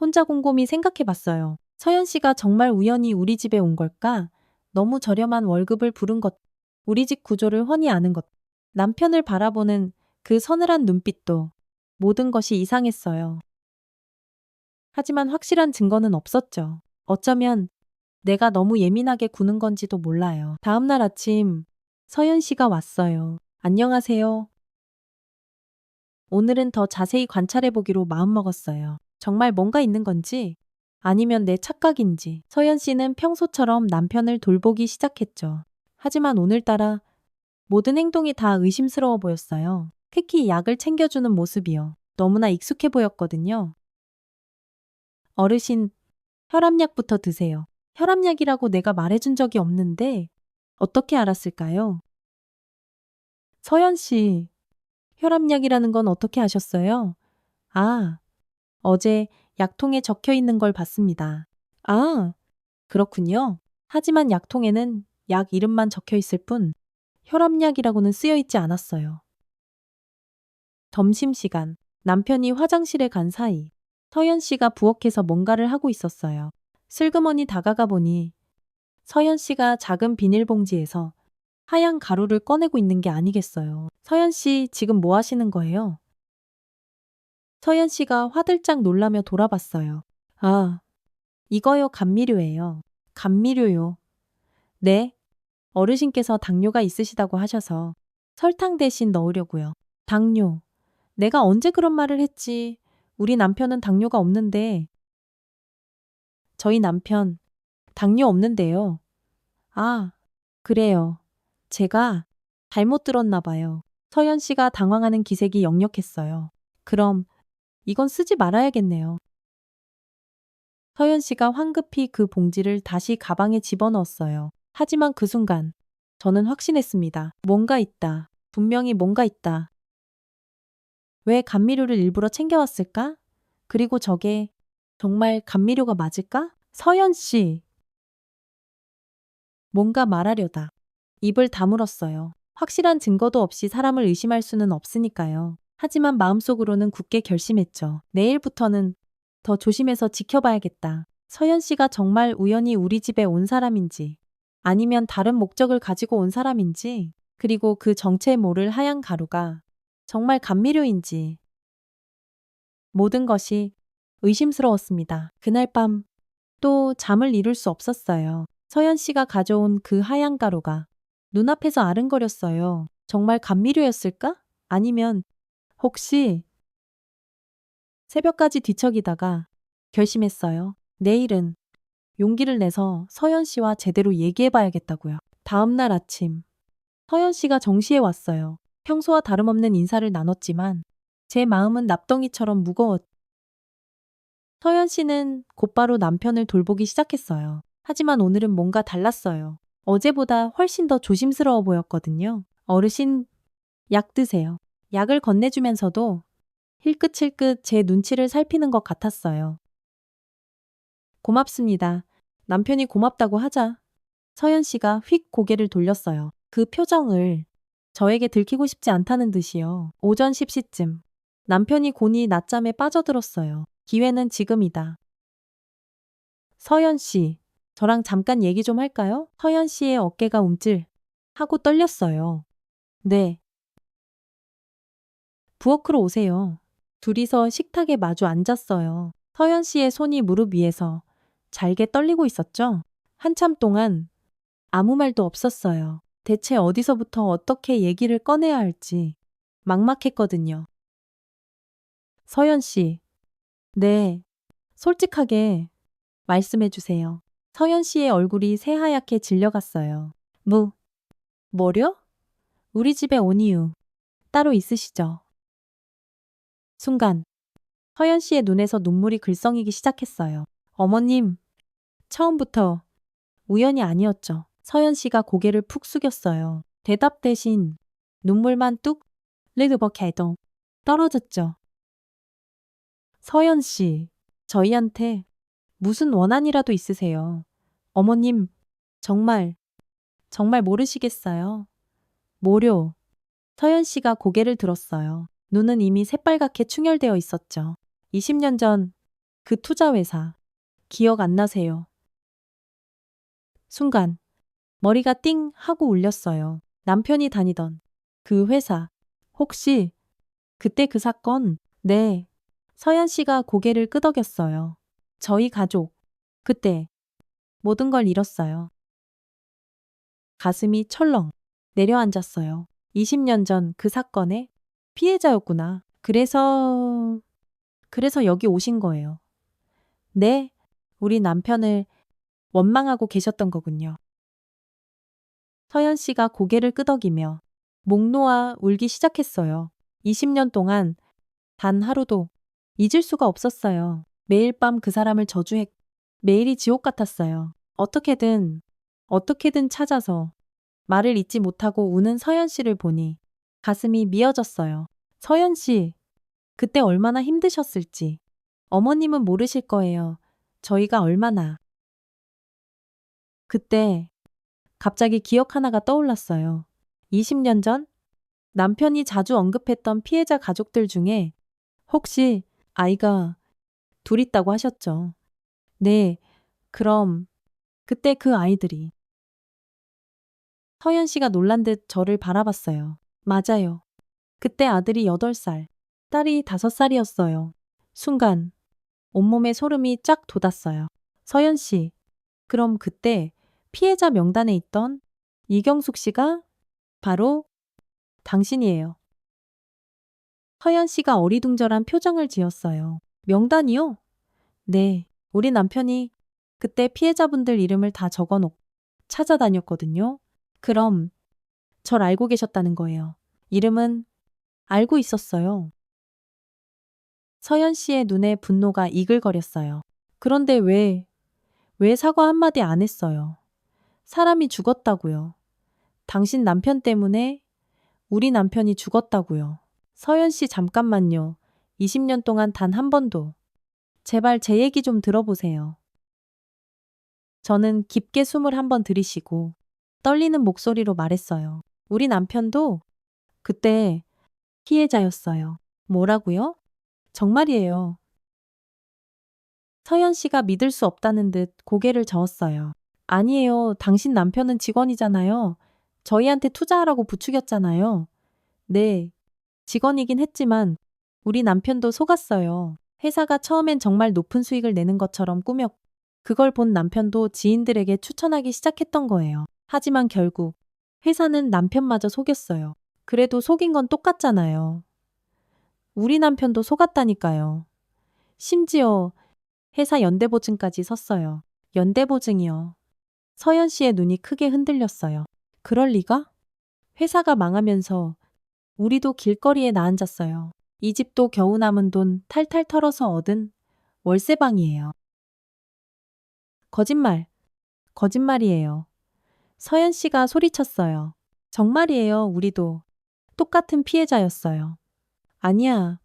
혼자 곰곰이 생각해 봤어요. 서연 씨가 정말 우연히 우리 집에 온 걸까? 너무 저렴한 월급을 부른 것, 우리 집 구조를 훤히 아는 것, 남편을 바라보는 그 서늘한 눈빛도 모든 것이 이상했어요. 하지만 확실한 증거는 없었죠. 어쩌면 내가 너무 예민하게 구는 건지도 몰라요. 다음 날 아침 서연 씨가 왔어요. 안녕하세요. 오늘은 더 자세히 관찰해 보기로 마음먹었어요. 정말 뭔가 있는 건지 아니면 내 착각인지. 서연 씨는 평소처럼 남편을 돌보기 시작했죠. 하지만 오늘따라 모든 행동이 다 의심스러워 보였어요. 특히 약을 챙겨주는 모습이요. 너무나 익숙해 보였거든요. 어르신, 혈압약부터 드세요. 혈압약이라고 내가 말해준 적이 없는데 어떻게 알았을까요? 서연 씨, 혈압약이라는 건 어떻게 아셨어요? 아, 어제 약통에 적혀 있는 걸 봤습니다. 아, 그렇군요. 하지만 약통에는 약 이름만 적혀 있을 뿐 혈압약이라고는 쓰여 있지 않았어요. 점심시간, 남편이 화장실에 간 사이 서연 씨가 부엌에서 뭔가를 하고 있었어요. 슬그머니 다가가 보니 서연 씨가 작은 비닐봉지에서 하얀 가루를 꺼내고 있는 게 아니겠어요. 서연 씨, 지금 뭐 하시는 거예요? 서연 씨가 화들짝 놀라며 돌아봤어요. 아, 이거요, 감미료예요. 감미료요. 네, 어르신께서 당뇨가 있으시다고 하셔서 설탕 대신 넣으려고요. 당뇨. 내가 언제 그런 말을 했지? 우리 남편은 당뇨가 없는데. 저희 남편, 당뇨 없는데요. 아, 그래요. 제가 잘못 들었나 봐요. 서연 씨가 당황하는 기색이 역력했어요. 그럼 이건 쓰지 말아야겠네요. 서연 씨가 황급히 그 봉지를 다시 가방에 집어넣었어요. 하지만 그 순간 저는 확신했습니다. 뭔가 있다. 분명히 뭔가 있다. 왜 감미료를 일부러 챙겨왔을까? 그리고 저게 정말 감미료가 맞을까? 서연 씨, 뭔가 말하려다 입을 다물었어요. 확실한 증거도 없이 사람을 의심할 수는 없으니까요. 하지만 마음속으로는 굳게 결심했죠. 내일부터는 더 조심해서 지켜봐야겠다. 서연 씨가 정말 우연히 우리 집에 온 사람인지, 아니면 다른 목적을 가지고 온 사람인지, 그리고 그 정체 모를 하얀 가루가 정말 감미료인지, 모든 것이 의심스러웠습니다. 그날 밤 또 잠을 이룰 수 없었어요. 서연 씨가 가져온 그 하얀 가루가 눈앞에서 아른거렸어요. 정말 감미료였을까? 아니면 혹시 새벽까지 뒤척이다가 결심했어요. 내일은 용기를 내서 서연 씨와 제대로 얘기해봐야겠다고요. 다음 날 아침 서연 씨가 정시에 왔어요. 평소와 다름없는 인사를 나눴지만 제 마음은 납덩이처럼 무거웠죠. 서연 씨는 곧바로 남편을 돌보기 시작했어요. 하지만 오늘은 뭔가 달랐어요. 어제보다 훨씬 더 조심스러워 보였거든요. 어르신, 약 드세요. 약을 건네주면서도 힐끗힐끗 제 눈치를 살피는 것 같았어요. 고맙습니다. 남편이 고맙다고 하자 서연 씨가 휙 고개를 돌렸어요. 그 표정을 저에게 들키고 싶지 않다는 듯이요. 오전 10시쯤 남편이 곤히 낮잠에 빠져들었어요. 기회는 지금이다. 서연 씨, 저랑 잠깐 얘기 좀 할까요? 서연 씨의 어깨가 움찔 하고 떨렸어요. 네, 부엌으로 오세요. 둘이서 식탁에 마주 앉았어요. 서연 씨의 손이 무릎 위에서 잘게 떨리고 있었죠? 한참 동안 아무 말도 없었어요. 대체 어디서부터 어떻게 얘기를 꺼내야 할지 막막했거든요. 서연 씨, 네, 솔직하게 말씀해 주세요. 서연 씨의 얼굴이 새하얗게 질려갔어요. 뭐려? 우리 집에 온 이유 따로 있으시죠? 순간 서연 씨의 눈에서 눈물이 글썽이기 시작했어요. 어머님, 처음부터 우연이 아니었죠. 서연 씨가 고개를 푹 숙였어요. 대답 대신 눈물만 뚝 레드버케도 떨어졌죠. 서연 씨, 저희한테 무슨 원한이라도 있으세요? 어머님, 정말, 정말 모르시겠어요? 모료. 서연 씨가 고개를 들었어요. 눈은 이미 새빨갛게 충혈되어 있었죠. 20년 전 그 투자회사. 기억 안 나세요? 순간 머리가 띵 하고 울렸어요. 남편이 다니던 그 회사. 혹시 그때 그 사건? 네. 서연 씨가 고개를 끄덕였어요. 저희 가족. 그때 모든 걸 잃었어요. 가슴이 철렁 내려앉았어요. 20년 전 그 사건의 피해자였구나. 그래서 여기 오신 거예요. 네, 우리 남편을 원망하고 계셨던 거군요. 서연 씨가 고개를 끄덕이며 목 놓아 울기 시작했어요. 20년 동안 단 하루도 잊을 수가 없었어요. 매일 밤 그 사람을 저주했, 매일이 지옥 같았어요. 어떻게든 찾아서 말을 잇지 못하고 우는 서연 씨를 보니 가슴이 미어졌어요. 서연 씨, 그때 얼마나 힘드셨을지. 어머님은 모르실 거예요. 저희가 얼마나. 그때 갑자기 기억 하나가 떠올랐어요. 20년 전 남편이 자주 언급했던 피해자 가족들 중에 혹시 아이가 둘 있다고 하셨죠. 네, 그럼 그때 그 아이들이. 서연 씨가 놀란 듯 저를 바라봤어요. 맞아요. 그때 아들이 8살, 딸이 5살이었어요. 순간 온몸에 소름이 쫙 돋았어요. 서연 씨, 그럼 그때 피해자 명단에 있던 이경숙 씨가 바로 당신이에요. 서연 씨가 어리둥절한 표정을 지었어요. 명단이요? 네, 우리 남편이 그때 피해자분들 이름을 다 적어놓고 찾아다녔거든요. 그럼 절 알고 계셨다는 거예요. 이름은 알고 있었어요. 서연 씨의 눈에 분노가 이글거렸어요. 그런데 왜 사과 한마디 안 했어요? 사람이 죽었다고요. 당신 남편 때문에 우리 남편이 죽었다고요. 서연 씨 잠깐만요. 20년 동안 단 한 번도. 제발 제 얘기 좀 들어보세요. 저는 깊게 숨을 한 번 들이쉬고 떨리는 목소리로 말했어요. 우리 남편도 그때 피해자였어요. 뭐라고요? 정말이에요. 서연 씨가 믿을 수 없다는 듯 고개를 저었어요. 아니에요. 당신 남편은 직원이잖아요. 저희한테 투자하라고 부추겼잖아요. 네, 직원이긴 했지만 우리 남편도 속았어요. 회사가 처음엔 정말 높은 수익을 내는 것처럼 그걸 본 남편도 지인들에게 추천하기 시작했던 거예요. 하지만 결국 회사는 남편마저 속였어요. 그래도 속인 건 똑같잖아요. 우리 남편도 속았다니까요. 심지어 회사 연대보증까지 섰어요. 연대보증이요. 서연 씨의 눈이 크게 흔들렸어요. 그럴 리가? 회사가 망하면서 우리도 길거리에 나앉았어요. 이 집도 겨우 남은 돈 탈탈 털어서 얻은 월세방이에요. 거짓말, 거짓말이에요. 서연 씨가 소리쳤어요. 정말이에요. 우리도 똑같은 피해자였어요. 아니야.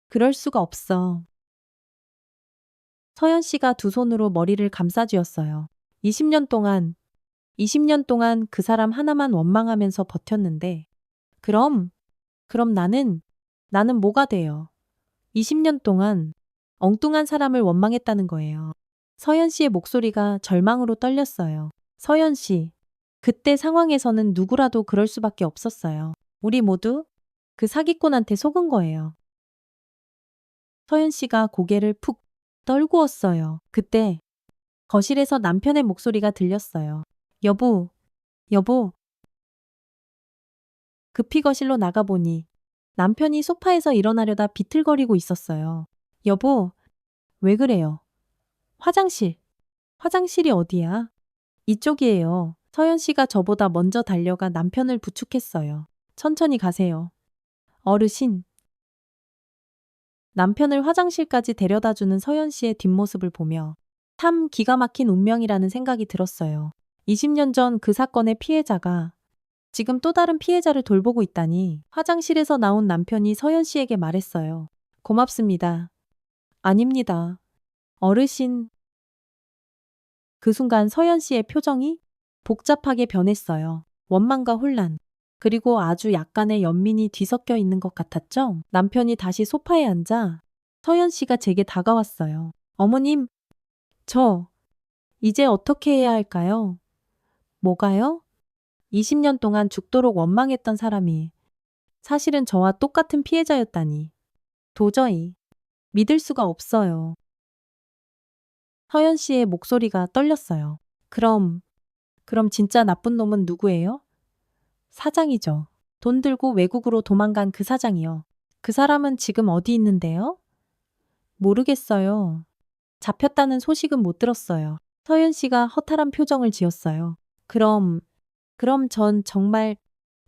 그럴 수가 없어. 서연 씨가 두 손으로 머리를 감싸쥐었어요. 20년 동안, 20년 동안 그 사람 하나만 원망하면서 버텼는데, 그럼 나는 뭐가 돼요? 20년 동안 엉뚱한 사람을 원망했다는 거예요. 서연 씨의 목소리가 절망으로 떨렸어요. 서연 씨, 그때 상황에서는 누구라도 그럴 수밖에 없었어요. 우리 모두 그 사기꾼한테 속은 거예요. 서연 씨가 고개를 푹 떨구었어요. 그때 거실에서 남편의 목소리가 들렸어요. 여보, 여보. 급히 거실로 나가보니 남편이 소파에서 일어나려다 비틀거리고 있었어요. 여보, 왜 그래요? 화장실. 화장실이 어디야? 이쪽이에요. 서연 씨가 저보다 먼저 달려가 남편을 부축했어요. 천천히 가세요. 어르신. 남편을 화장실까지 데려다주는 서연 씨의 뒷모습을 보며 참 기가 막힌 운명이라는 생각이 들었어요. 20년 전 그 사건의 피해자가 지금 또 다른 피해자를 돌보고 있다니 화장실에서 나온 남편이 서연 씨에게 말했어요. 고맙습니다. 아닙니다. 어르신. 그 순간 서연 씨의 표정이 복잡하게 변했어요. 원망과 혼란. 그리고 아주 약간의 연민이 뒤섞여 있는 것 같았죠? 남편이 다시 소파에 앉아 서연 씨가 제게 다가왔어요. 어머님, 저 이제 어떻게 해야 할까요? 뭐가요? 20년 동안 죽도록 원망했던 사람이 사실은 저와 똑같은 피해자였다니. 도저히 믿을 수가 없어요. 서연 씨의 목소리가 떨렸어요. 그럼 진짜 나쁜 놈은 누구예요? 사장이죠. 돈 들고 외국으로 도망간 그 사장이요. 그 사람은 지금 어디 있는데요? 모르겠어요. 잡혔다는 소식은 못 들었어요. 서연 씨가 허탈한 표정을 지었어요. 그럼 전 정말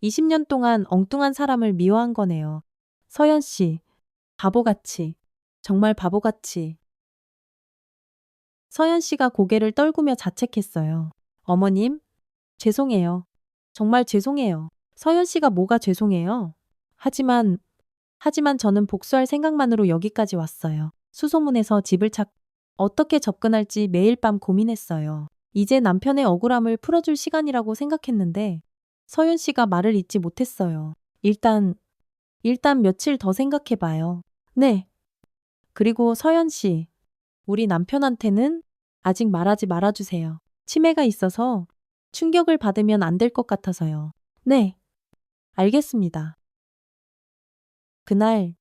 20년 동안 엉뚱한 사람을 미워한 거네요. 서연 씨, 바보같이, 정말 바보같이. 서연 씨가 고개를 떨구며 자책했어요. 어머님, 죄송해요. 정말 죄송해요. 서연 씨가 뭐가 죄송해요? 하지만 저는 복수할 생각만으로 여기까지 왔어요. 수소문에서 집을 어떻게 접근할지 매일 밤 고민했어요. 이제 남편의 억울함을 풀어줄 시간이라고 생각했는데 서연 씨가 말을 잇지 못했어요. 일단 며칠 더 생각해봐요. 네. 그리고 서연 씨, 우리 남편한테는 아직 말하지 말아주세요. 치매가 있어서 충격을 받으면 안 될 것 같아서요. 네. 알겠습니다. 그날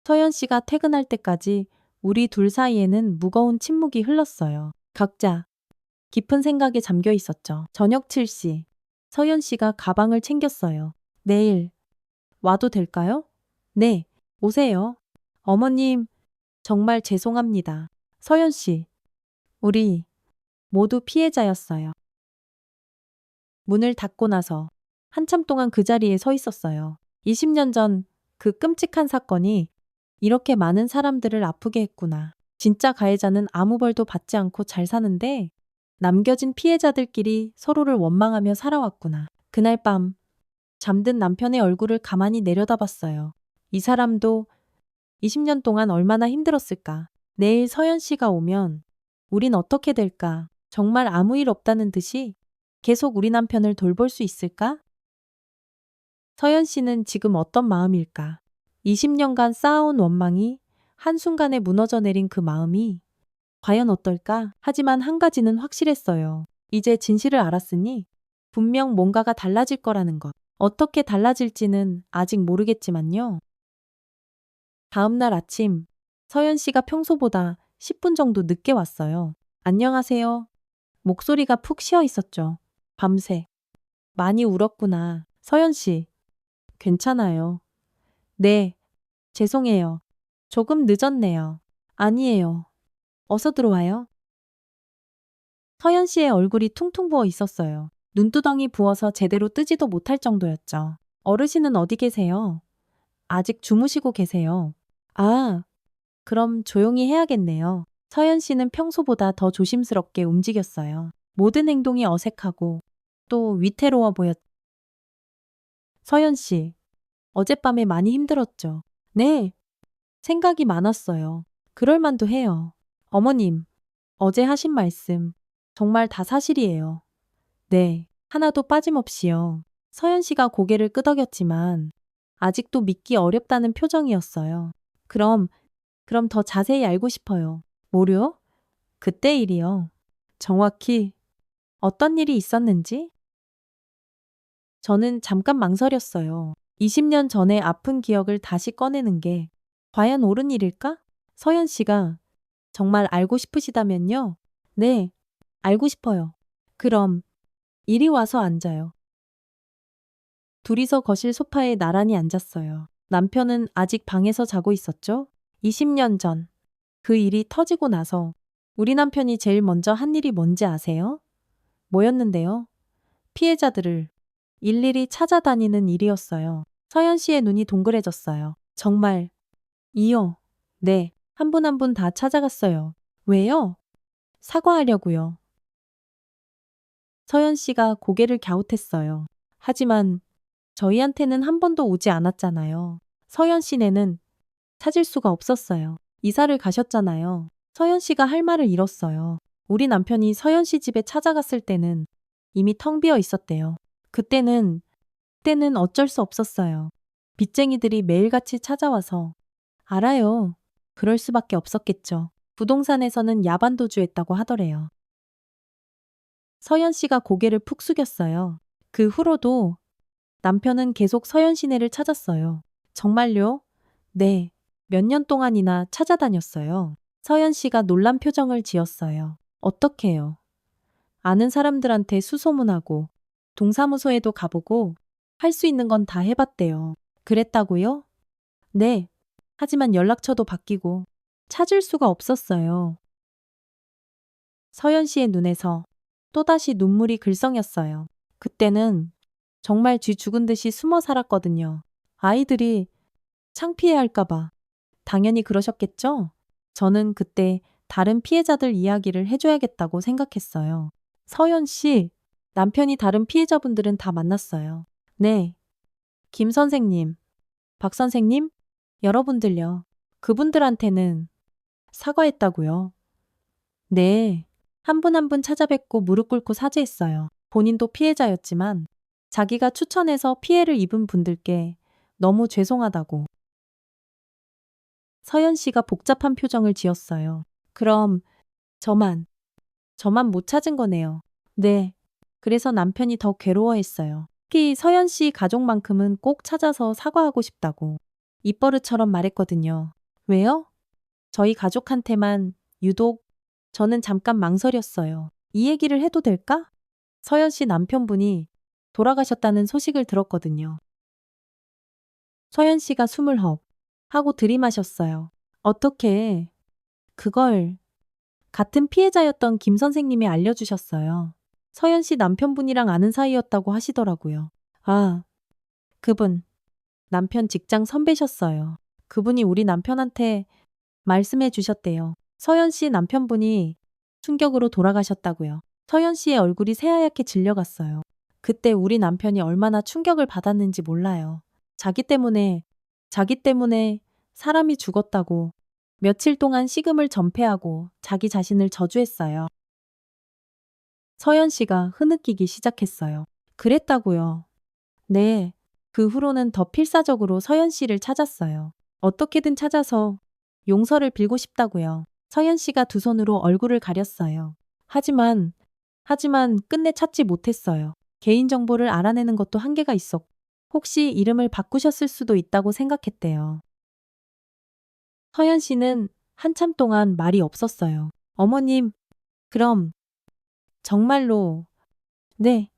서연 씨가 퇴근할 때까지 우리 둘 사이에는 무거운 침묵이 흘렀어요. 각자 깊은 생각에 잠겨 있었죠. 저녁 7시. 서연 씨가 가방을 챙겼어요. 내일 와도 될까요? 네, 오세요. 어머님, 정말 죄송합니다. 서연 씨, 우리 모두 피해자였어요. 문을 닫고 나서 한참 동안 그 자리에 서 있었어요. 20년 전 그 끔찍한 사건이 이렇게 많은 사람들을 아프게 했구나. 진짜 가해자는 아무 벌도 받지 않고 잘 사는데 남겨진 피해자들끼리 서로를 원망하며 살아왔구나. 그날 밤 잠든 남편의 얼굴을 가만히 내려다봤어요. 이 사람도 20년 동안 얼마나 힘들었을까. 내일 서연 씨가 오면 우린 어떻게 될까? 정말 아무 일 없다는 듯이 계속 우리 남편을 돌볼 수 있을까? 서연 씨는 지금 어떤 마음일까? 20년간 쌓아온 원망이 한순간에 무너져 내린 그 마음이 과연 어떨까? 하지만 한 가지는 확실했어요. 이제 진실을 알았으니 분명 뭔가가 달라질 거라는 것. 어떻게 달라질지는 아직 모르겠지만요. 다음 날 아침, 서연 씨가 평소보다 10분 정도 늦게 왔어요. 안녕하세요. 목소리가 푹 쉬어 있었죠. 밤새. 많이 울었구나. 서연 씨, 괜찮아요. 네, 죄송해요. 조금 늦었네요. 아니에요. 어서 들어와요. 서연 씨의 얼굴이 퉁퉁 부어 있었어요. 눈두덩이 부어서 제대로 뜨지도 못할 정도였죠. 어르신은 어디 계세요? 아직 주무시고 계세요. 아, 그럼 조용히 해야겠네요. 서연 씨는 평소보다 더 조심스럽게 움직였어요. 모든 행동이 어색하고 또 위태로워 보였. 서연 씨, 어젯밤에 많이 힘들었죠? 네, 생각이 많았어요. 그럴 만도 해요. 어머님, 어제 하신 말씀 정말 다 사실이에요. 네, 하나도 빠짐없이요. 서연 씨가 고개를 끄덕였지만 아직도 믿기 어렵다는 표정이었어요. 그럼 더 자세히 알고 싶어요. 뭐요? 그때 일이요. 정확히 어떤 일이 있었는지? 저는 잠깐 망설였어요. 20년 전의 아픈 기억을 다시 꺼내는 게 과연 옳은 일일까? 서연 씨가 정말 알고 싶으시다면요. 네, 알고 싶어요. 그럼 이리 와서 앉아요. 둘이서 거실 소파에 나란히 앉았어요. 남편은 아직 방에서 자고 있었죠? 20년 전 그 일이 터지고 나서 우리 남편이 제일 먼저 한 일이 뭔지 아세요? 뭐였는데요? 피해자들을 일일이 찾아다니는 일이었어요. 서연 씨의 눈이 동그래졌어요. 정말 이요? 네, 한 분 한 분 다 찾아갔어요. 왜요? 사과하려고요. 서연 씨가 고개를 갸웃했어요. 하지만 저희한테는 한 번도 오지 않았잖아요. 서연 씨네는 찾을 수가 없었어요. 이사를 가셨잖아요. 서연 씨가 할 말을 잃었어요. 우리 남편이 서연 씨 집에 찾아갔을 때는 이미 텅 비어 있었대요. 그때는 어쩔 수 없었어요. 빚쟁이들이 매일같이 찾아와서 알아요. 그럴 수밖에 없었겠죠. 부동산에서는 야반도주했다고 하더래요. 서연 씨가 고개를 푹 숙였어요. 그 후로도 남편은 계속 서연 씨네를 찾았어요. 정말요? 네. 몇 년 동안이나 찾아다녔어요. 서연 씨가 놀란 표정을 지었어요. 어떻게요? 아는 사람들한테 수소문하고 동사무소에도 가보고 할 수 있는 건 다 해봤대요. 그랬다고요? 네. 하지만 연락처도 바뀌고 찾을 수가 없었어요. 서연 씨의 눈에서 또다시 눈물이 글썽였어요. 그때는 정말 쥐 죽은 듯이 숨어 살았거든요. 아이들이 창피해할까봐. 당연히 그러셨겠죠? 저는 그때 다른 피해자들 이야기를 해줘야겠다고 생각했어요. 서연 씨, 남편이 다른 피해자분들은 다 만났어요. 네. 김 선생님, 박 선생님, 여러분들요. 그분들한테는 사과했다고요. 네. 한 분 한 분 찾아뵙고 무릎 꿇고 사죄했어요. 본인도 피해자였지만 자기가 추천해서 피해를 입은 분들께 너무 죄송하다고. 서연 씨가 복잡한 표정을 지었어요. 그럼 저만, 저만 못 찾은 거네요. 네. 그래서 남편이 더 괴로워했어요. 특히 서연 씨 가족만큼은 꼭 찾아서 사과하고 싶다고. 입버릇처럼 말했거든요. 왜요? 저희 가족한테만 유독 저는 잠깐 망설였어요. 이 얘기를 해도 될까? 서연 씨 남편분이 돌아가셨다는 소식을 들었거든요. 서연 씨가 숨을 헉 하고 들이마셨어요. 어떻게 그걸 같은 피해자였던 김 선생님이 알려주셨어요. 서연 씨 남편분이랑 아는 사이였다고 하시더라고요. 아, 그분 남편 직장 선배셨어요. 그분이 우리 남편한테 말씀해 주셨대요. 서연 씨 남편분이 충격으로 돌아가셨다고요. 서연 씨의 얼굴이 새하얗게 질려갔어요. 그때 우리 남편이 얼마나 충격을 받았는지 몰라요. 자기 때문에 사람이 죽었다고 며칠 동안 식음을 전폐하고 자기 자신을 저주했어요. 서연 씨가 흐느끼기 시작했어요. 그랬다고요. 네. 그 후로는 더 필사적으로 서연 씨를 찾았어요. 어떻게든 찾아서 용서를 빌고 싶다고요. 서연 씨가 두 손으로 얼굴을 가렸어요. 하지만 끝내 찾지 못했어요. 개인정보를 알아내는 것도 한계가 있었고 혹시 이름을 바꾸셨을 수도 있다고 생각했대요. 서연 씨는 한참 동안 말이 없었어요. 어머님, 그럼 정말로 네,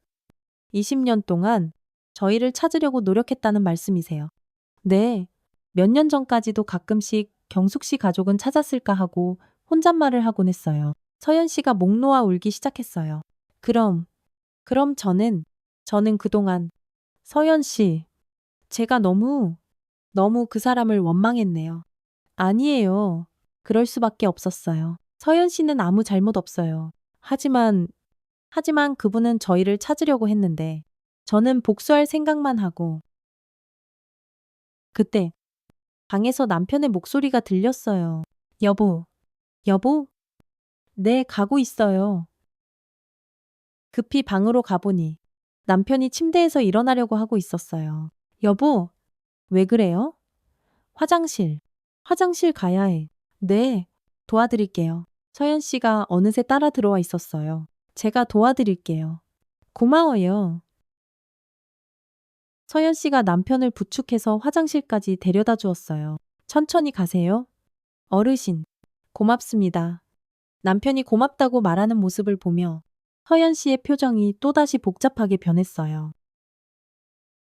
20년 동안 저희를 찾으려고 노력했다는 말씀이세요. 네, 몇 년 전까지도 가끔씩 경숙 씨 가족은 찾았을까 하고 혼잣말을 하곤 했어요. 서연 씨가 목 놓아 울기 시작했어요. 그럼 저는 그동안 서연 씨, 제가 너무 그 사람을 원망했네요. 아니에요. 그럴 수밖에 없었어요. 서연 씨는 아무 잘못 없어요. 하지만 그분은 저희를 찾으려고 했는데 저는 복수할 생각만 하고 그때 방에서 남편의 목소리가 들렸어요. 여보? 네, 가고 있어요. 급히 방으로 가보니 남편이 침대에서 일어나려고 하고 있었어요. 여보, 왜 그래요? 화장실 가야 해. 네, 도와드릴게요. 서연 씨가 어느새 따라 들어와 있었어요. 제가 도와드릴게요. 고마워요. 서연 씨가 남편을 부축해서 화장실까지 데려다 주었어요. 천천히 가세요. 어르신, 고맙습니다. 남편이 고맙다고 말하는 모습을 보며 서연 씨의 표정이 또다시 복잡하게 변했어요.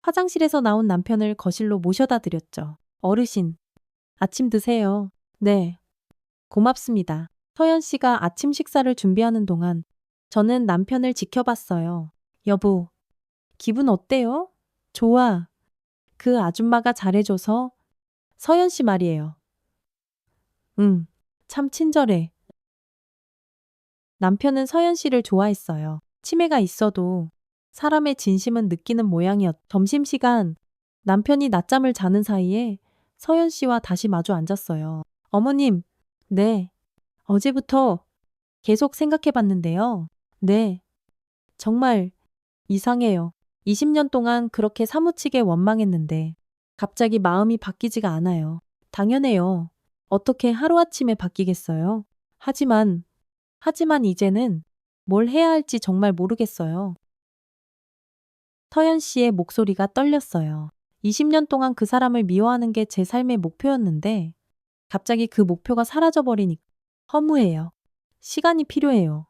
화장실에서 나온 남편을 거실로 모셔다 드렸죠. 어르신, 아침 드세요. 네, 고맙습니다. 서연 씨가 아침 식사를 준비하는 동안 저는 남편을 지켜봤어요. 여보, 기분 어때요? 좋아. 그 아줌마가 잘해줘서 서연 씨 말이에요. 응, 참 친절해. 남편은 서연 씨를 좋아했어요. 치매가 있어도 사람의 진심은 느끼는 모양이었. 점심시간 남편이 낮잠을 자는 사이에 서연 씨와 다시 마주 앉았어요. 어머님, 네. 어제부터 계속 생각해 봤는데요. 네. 정말 이상해요. 20년 동안 그렇게 사무치게 원망했는데 갑자기 마음이 바뀌지가 않아요. 당연해요. 어떻게 하루아침에 바뀌겠어요? 하지만 이제는 뭘 해야 할지 정말 모르겠어요. 서연 씨의 목소리가 떨렸어요. 20년 동안 그 사람을 미워하는 게 제 삶의 목표였는데 갑자기 그 목표가 사라져버리니 허무해요. 시간이 필요해요.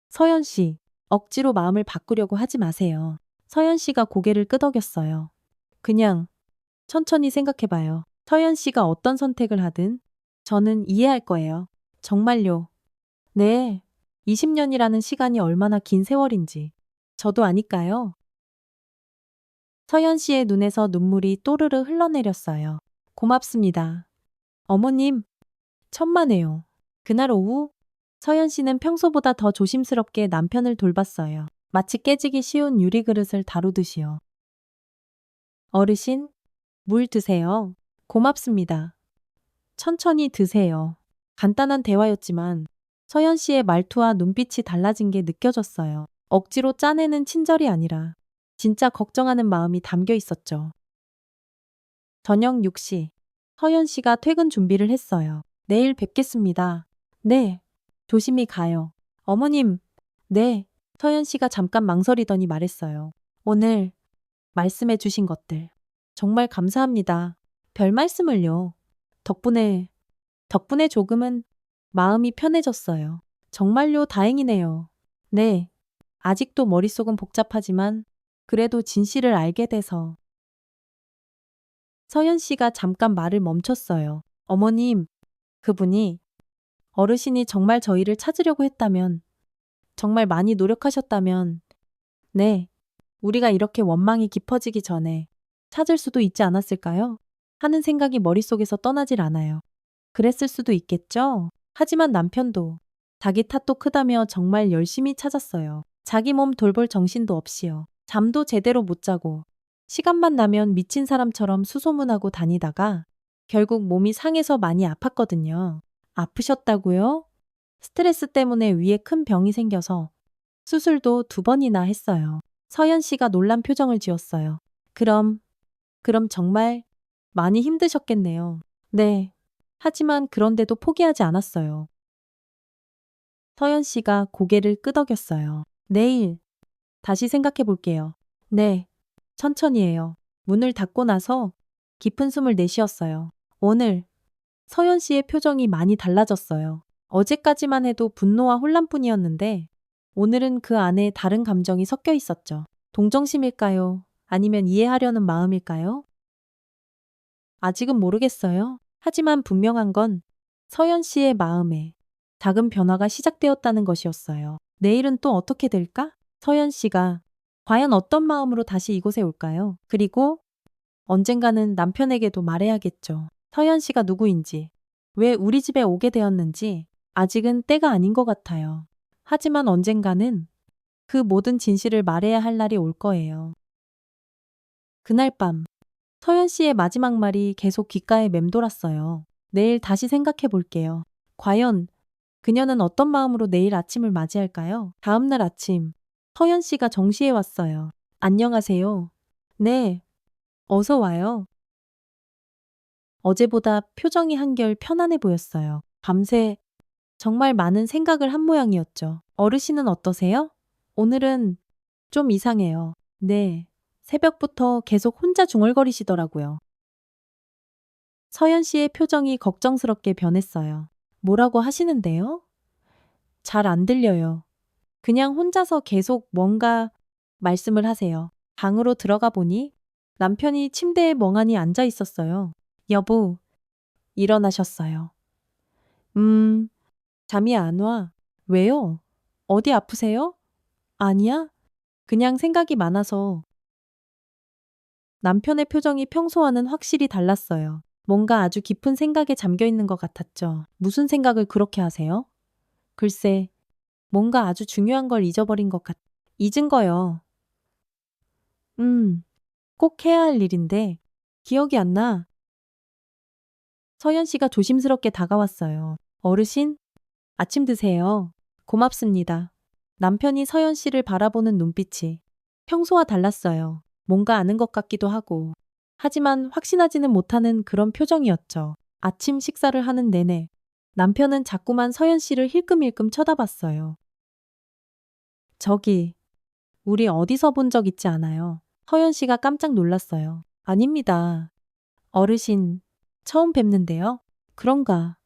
서연 씨, 억지로 마음을 바꾸려고 하지 마세요. 서연 씨가 고개를 끄덕였어요. 그냥 천천히 생각해봐요. 서연 씨가 어떤 선택을 하든 저는 이해할 거예요. 정말요. 네. 20년이라는 시간이 얼마나 긴 세월인지 저도 아니까요. 서연 씨의 눈에서 눈물이 또르르 흘러내렸어요. 고맙습니다. 어머님, 천만에요. 그날 오후 서연 씨는 평소보다 더 조심스럽게 남편을 돌봤어요. 마치 깨지기 쉬운 유리그릇을 다루듯이요. 어르신, 물 드세요. 고맙습니다. 천천히 드세요. 간단한 대화였지만 서연 씨의 말투와 눈빛이 달라진 게 느껴졌어요. 억지로 짜내는 친절이 아니라 진짜 걱정하는 마음이 담겨 있었죠. 저녁 6시. 서연 씨가 퇴근 준비를 했어요. 내일 뵙겠습니다. 네. 조심히 가요. 어머님. 네. 서연 씨가 잠깐 망설이더니 말했어요. 오늘 말씀해 주신 것들 정말 감사합니다. 별 말씀을요. 덕분에 조금은 마음이 편해졌어요. 정말요, 다행이네요. 네. 아직도 머릿속은 복잡하지만 그래도 진실을 알게 돼서. 서연 씨가 잠깐 말을 멈췄어요. 어머님, 그분이 어르신이 정말 저희를 찾으려고 했다면, 정말 많이 노력하셨다면, 네, 우리가 이렇게 원망이 깊어지기 전에 찾을 수도 있지 않았을까요? 하는 생각이 머릿속에서 떠나질 않아요. 그랬을 수도 있겠죠? 하지만 남편도 자기 탓도 크다며 정말 열심히 찾았어요. 자기 몸 돌볼 정신도 없이요. 잠도 제대로 못 자고 시간만 나면 미친 사람처럼 수소문하고 다니다가 결국 몸이 상해서 많이 아팠거든요. 아프셨다고요? 스트레스 때문에 위에 큰 병이 생겨서 수술도 2번이나 했어요. 서연 씨가 놀란 표정을 지었어요. 그럼 정말 많이 힘드셨겠네요. 네. 하지만 그런데도 포기하지 않았어요. 서연 씨가 고개를 끄덕였어요. 내일 다시 생각해 볼게요. 네. 천천히 해요. 문을 닫고 나서 깊은 숨을 내쉬었어요. 오늘 서연 씨의 표정이 많이 달라졌어요. 어제까지만 해도 분노와 혼란뿐이었는데 오늘은 그 안에 다른 감정이 섞여 있었죠. 동정심일까요? 아니면 이해하려는 마음일까요? 아직은 모르겠어요. 하지만 분명한 건 서연 씨의 마음에 작은 변화가 시작되었다는 것이었어요. 내일은 또 어떻게 될까? 서연 씨가 과연 어떤 마음으로 다시 이곳에 올까요? 그리고 언젠가는 남편에게도 말해야겠죠. 서연 씨가 누구인지, 왜 우리 집에 오게 되었는지 아직은 때가 아닌 것 같아요. 하지만 언젠가는 그 모든 진실을 말해야 할 날이 올 거예요. 그날 밤 서연 씨의 마지막 말이 계속 귓가에 맴돌았어요. 내일 다시 생각해 볼게요. 과연 그녀는 어떤 마음으로 내일 아침을 맞이할까요? 다음 날 아침, 서연 씨가 정시에 왔어요. 안녕하세요. 네, 어서 와요. 어제보다 표정이 한결 편안해 보였어요. 밤새 정말 많은 생각을 한 모양이었죠. 어르신은 어떠세요? 오늘은 좀 이상해요. 네. 새벽부터 계속 혼자 중얼거리시더라고요. 서연 씨의 표정이 걱정스럽게 변했어요. 뭐라고 하시는데요? 잘 안 들려요. 그냥 혼자서 계속 뭔가 말씀을 하세요. 방으로 들어가 보니 남편이 침대에 멍하니 앉아 있었어요. 여보, 일어나셨어요. 음, 잠이 안 와. 왜요? 어디 아프세요? 아니야? 그냥 생각이 많아서. 남편의 표정이 평소와는 확실히 달랐어요. 뭔가 아주 깊은 생각에 잠겨 있는 것 같았죠. 무슨 생각을 그렇게 하세요? 글쎄, 뭔가 아주 중요한 걸 잊어버린 것 같. 잊은 거요. 꼭 해야 할 일인데 기억이 안 나. 서연 씨가 조심스럽게 다가왔어요. 어르신, 아침 드세요. 고맙습니다. 남편이 서연 씨를 바라보는 눈빛이 평소와 달랐어요. 뭔가 아는 것 같기도 하고. 하지만 확신하지는 못하는 그런 표정이었죠. 아침 식사를 하는 내내 남편은 자꾸만 서연 씨를 힐끔힐끔 쳐다봤어요. 저기, 우리 어디서 본 적 있지 않아요? 서연 씨가 깜짝 놀랐어요. 아닙니다. 어르신, 처음 뵙는데요? 그런가?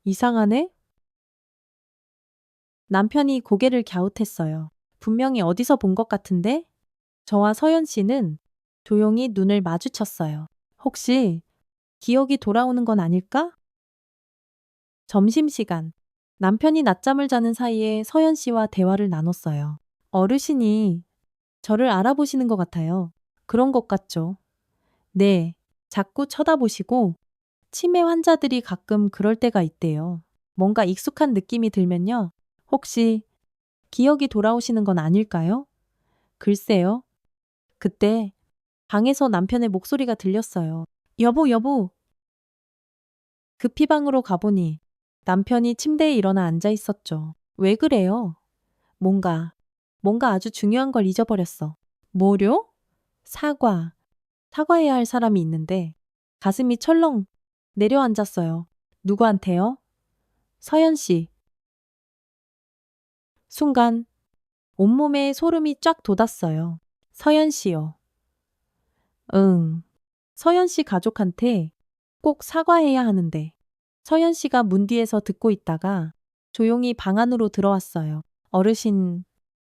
이상하네? 남편이 고개를 갸웃했어요. 분명히 어디서 본 것 같은데? 저와 서연 씨는 조용히 눈을 마주쳤어요. 혹시 기억이 돌아오는 건 아닐까? 점심시간. 남편이 낮잠을 자는 사이에 서연 씨와 대화를 나눴어요. 어르신이 저를 알아보시는 것 같아요. 그런 것 같죠? 네. 자꾸 쳐다보시고 치매 환자들이 가끔 그럴 때가 있대요. 뭔가 익숙한 느낌이 들면요. 혹시 기억이 돌아오시는 건 아닐까요? 글쎄요. 그때 방에서 남편의 목소리가 들렸어요. 여보, 여보. 급히 방으로 가보니 남편이 침대에 일어나 앉아 있었죠. 왜 그래요? 뭔가, 뭔가 아주 중요한 걸 잊어버렸어. 뭐요? 사과. 사과해야 할 사람이 있는데 가슴이 철렁 내려앉았어요. 누구한테요? 서연 씨. 순간 온몸에 소름이 쫙 돋았어요. 서연 씨요. 응. 서연 씨 가족한테 꼭 사과해야 하는데. 서연 씨가 문 뒤에서 듣고 있다가 조용히 방 안으로 들어왔어요. 어르신,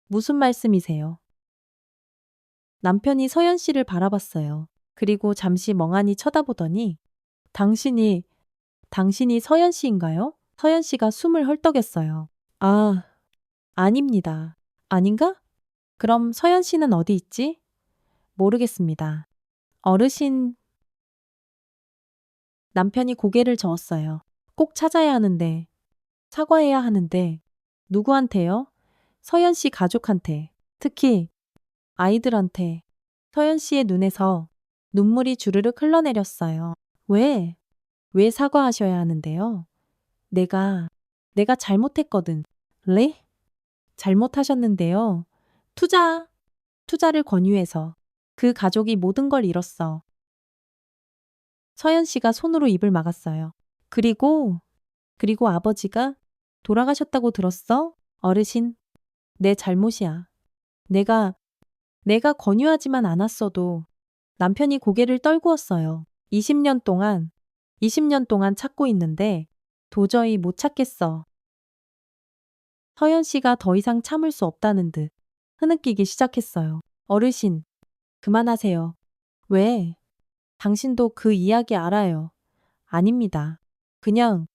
무슨 말씀이세요? 남편이 서연 씨를 바라봤어요. 그리고 잠시 멍하니 쳐다보더니 당신이 서연 씨인가요? 서연 씨가 숨을 헐떡였어요. 아, 아닙니다. 아닌가? 그럼 서연 씨는 어디 있지? 모르겠습니다. 어르신, 남편이 고개를 저었어요. 꼭 찾아야 하는데, 사과해야 하는데, 누구한테요? 서연 씨 가족한테, 특히 아이들한테. 서연 씨의 눈에서 눈물이 주르륵 흘러내렸어요. 왜? 왜 사과하셔야 하는데요? 내가, 내가 잘못했거든. 네? 잘못하셨는데요. 투자를 권유해서 그 가족이 모든 걸 잃었어. 서연 씨가 손으로 입을 막았어요. 그리고, 그리고 아버지가 돌아가셨다고 들었어? 어르신, 내 잘못이야. 내가, 내가 권유하지만 않았어도 남편이 고개를 떨구었어요. 20년 동안 찾고 있는데 도저히 못 찾겠어. 서연 씨가 더 이상 참을 수 없다는 듯 흐느끼기 시작했어요. 어르신, 그만하세요. 왜? 당신도 그 이야기 알아요. 아닙니다. 그냥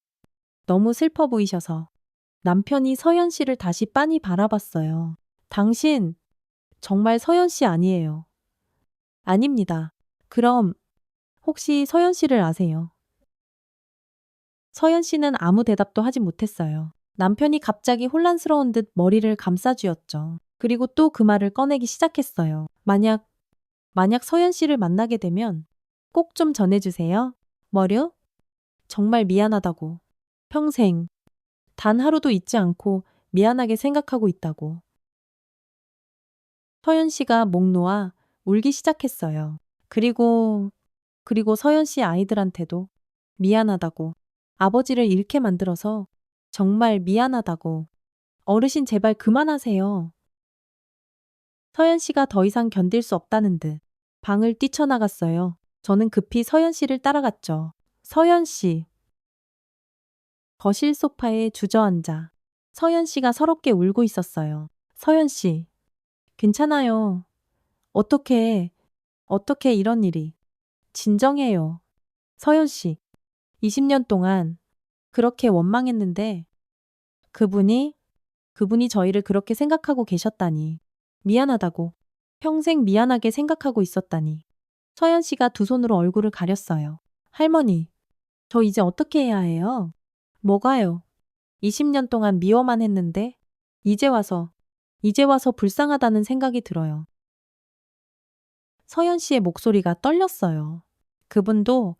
너무 슬퍼 보이셔서. 남편이 서연 씨를 다시 빤히 바라봤어요. 당신, 정말 서연 씨 아니에요. 아닙니다. 그럼 혹시 서연 씨를 아세요? 서연 씨는 아무 대답도 하지 못했어요. 남편이 갑자기 혼란스러운 듯 머리를 감싸쥐었죠. 그리고 또 그 말을 꺼내기 시작했어요. 만약 서연 씨를 만나게 되면 꼭 좀 전해주세요. 뭐요? 정말 미안하다고. 평생 단 하루도 잊지 않고 미안하게 생각하고 있다고. 서연 씨가 목 놓아 울기 시작했어요. 그리고 서연 씨 아이들한테도 미안하다고. 아버지를 잃게 만들어서 정말 미안하다고. 어르신 제발 그만하세요. 서연 씨가 더 이상 견딜 수 없다는 듯 방을 뛰쳐나갔어요. 저는 급히 서연 씨를 따라갔죠. 서연 씨. 거실 소파에 주저앉아 서연 씨가 서럽게 울고 있었어요. 서연 씨. 괜찮아요. 어떻게 이런 일이. 진정해요. 서연 씨. 20년 동안 그렇게 원망했는데 그분이 저희를 그렇게 생각하고 계셨다니. 미안하다고. 평생 미안하게 생각하고 있었다니. 서연 씨가 두 손으로 얼굴을 가렸어요. 할머니, 저 이제 어떻게 해야 해요? 뭐가요? 20년 동안 미워만 했는데 이제 와서 불쌍하다는 생각이 들어요. 서연 씨의 목소리가 떨렸어요. 그분도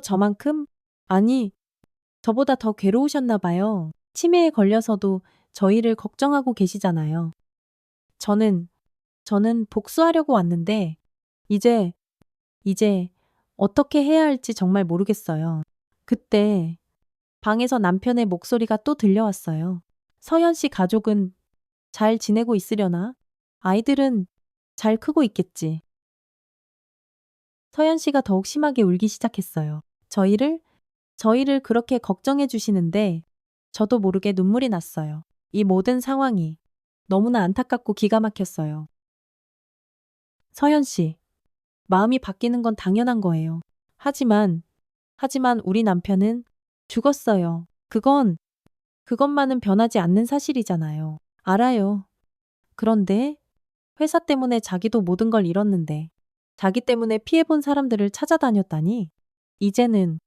저만큼? 아니, 저보다 더 괴로우셨나 봐요. 치매에 걸려서도 저희를 걱정하고 계시잖아요. 저는 복수하려고 왔는데 이제 어떻게 해야 할지 정말 모르겠어요. 그때 방에서 남편의 목소리가 또 들려왔어요. 서연 씨 가족은 잘 지내고 있으려나? 아이들은 잘 크고 있겠지. 서연 씨가 더욱 심하게 울기 시작했어요. 저희를 그렇게 걱정해 주시는데 저도 모르게 눈물이 났어요. 이 모든 상황이 너무나 안타깝고 기가 막혔어요. 서연 씨, 마음이 바뀌는 건 당연한 거예요. 하지만 우리 남편은 죽었어요. 그것만은 변하지 않는 사실이잖아요. 알아요. 그런데 회사 때문에 자기도 모든 걸 잃었는데 자기 때문에 피해본 사람들을 찾아다녔다니 이제는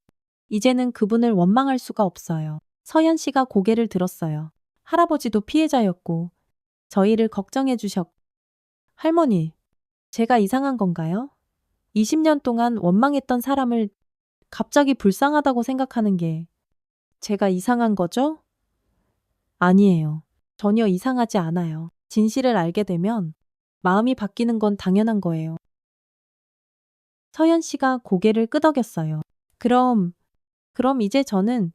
그분을 원망할 수가 없어요. 서연 씨가 고개를 들었어요. 할아버지도 피해자였고 저희를 걱정해 할머니, 제가 이상한 건가요? 20년 동안 원망했던 사람을 갑자기 불쌍하다고 생각하는 게 제가 이상한 거죠? 아니에요. 전혀 이상하지 않아요. 진실을 알게 되면 마음이 바뀌는 건 당연한 거예요. 서연 씨가 고개를 끄덕였어요. 그럼 이제 저는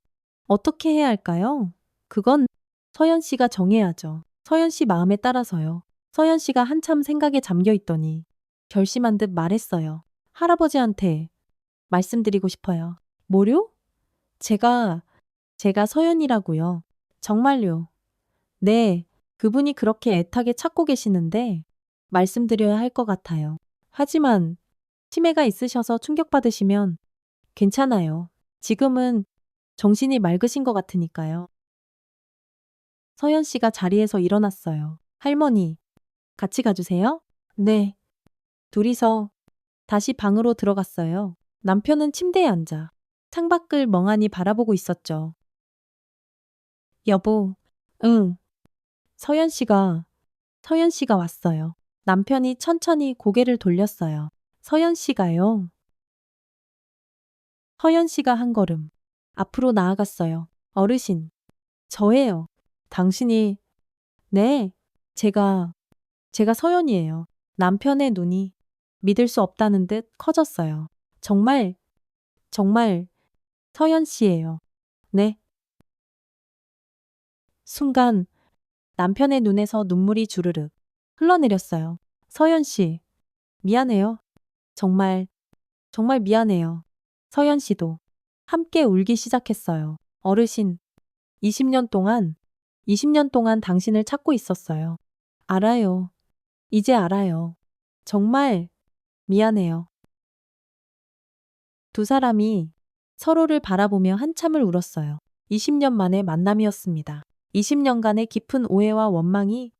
어떻게 해야 할까요? 그건 서연 씨가 정해야죠. 서연 씨 마음에 따라서요. 서연 씨가 한참 생각에 잠겨 있더니 결심한 듯 말했어요. 할아버지한테 말씀드리고 싶어요. 뭐요? 제가 서연이라고요. 정말요. 네, 그분이 그렇게 애타게 찾고 계시는데 말씀드려야 할 것 같아요. 하지만 치매가 있으셔서 충격받으시면 괜찮아요. 지금은 정신이 맑으신 것 같으니까요. 서연 씨가 자리에서 일어났어요. 할머니, 같이 가주세요. 네. 둘이서 다시 방으로 들어갔어요. 남편은 침대에 앉아 창밖을 멍하니 바라보고 있었죠. 여보, 응. 서연 씨가 왔어요. 남편이 천천히 고개를 돌렸어요. 서연 씨가요. 서연 씨가 한 걸음 앞으로 나아갔어요. 어르신, 저예요. 당신이, 네, 제가 서연이에요. 남편의 눈이 믿을 수 없다는 듯 커졌어요. 정말 서연 씨예요. 네. 순간 남편의 눈에서 눈물이 주르륵 흘러내렸어요. 서연 씨, 미안해요. 정말 미안해요. 서연 씨도 함께 울기 시작했어요. 어르신, 20년 동안 당신을 찾고 있었어요. 알아요. 이제 알아요. 정말 미안해요. 두 사람이 서로를 바라보며 한참을 울었어요. 20년 만의 만남이었습니다. 20년간의 깊은 오해와 원망이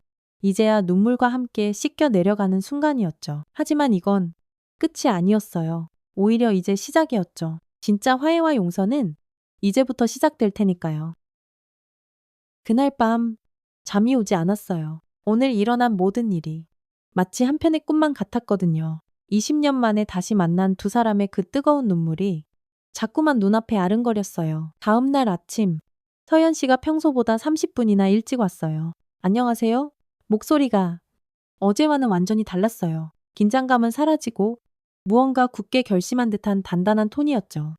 이제야 눈물과 함께 씻겨 내려가는 순간이었죠. 하지만 이건 끝이 아니었어요. 오히려 이제 시작이었죠. 진짜 화해와 용서는 이제부터 시작될 테니까요. 그날 밤 잠이 오지 않았어요. 오늘 일어난 모든 일이 마치 한편의 꿈만 같았거든요. 20년 만에 다시 만난 두 사람의 그 뜨거운 눈물이 자꾸만 눈앞에 아른거렸어요. 다음 날 아침, 서연 씨가 평소보다 30분이나 일찍 왔어요. 안녕하세요? 목소리가 어제와는 완전히 달랐어요. 긴장감은 사라지고 무언가 굳게 결심한 듯한 단단한 톤이었죠.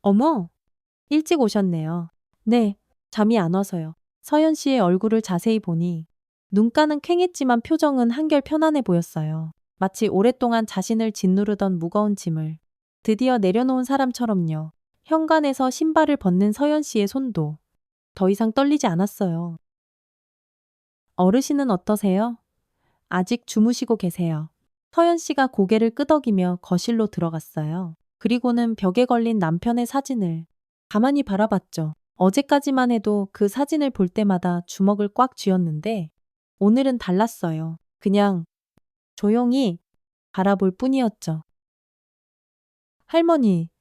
어머, 일찍 오셨네요. 네, 잠이 안 와서요. 서연 씨의 얼굴을 자세히 보니 눈가는 퀭했지만 표정은 한결 편안해 보였어요. 마치 오랫동안 자신을 짓누르던 무거운 짐을 드디어 내려놓은 사람처럼요. 현관에서 신발을 벗는 서연 씨의 손도 더 이상 떨리지 않았어요. 어르신은 어떠세요? 아직 주무시고 계세요. 서연 씨가 고개를 끄덕이며 거실로 들어갔어요. 그리고는 벽에 걸린 남편의 사진을 가만히 바라봤죠. 어제까지만 해도 그 사진을 볼 때마다 주먹을 꽉 쥐었는데 오늘은 달랐어요. 그냥 조용히 바라볼 뿐이었죠. 할머니,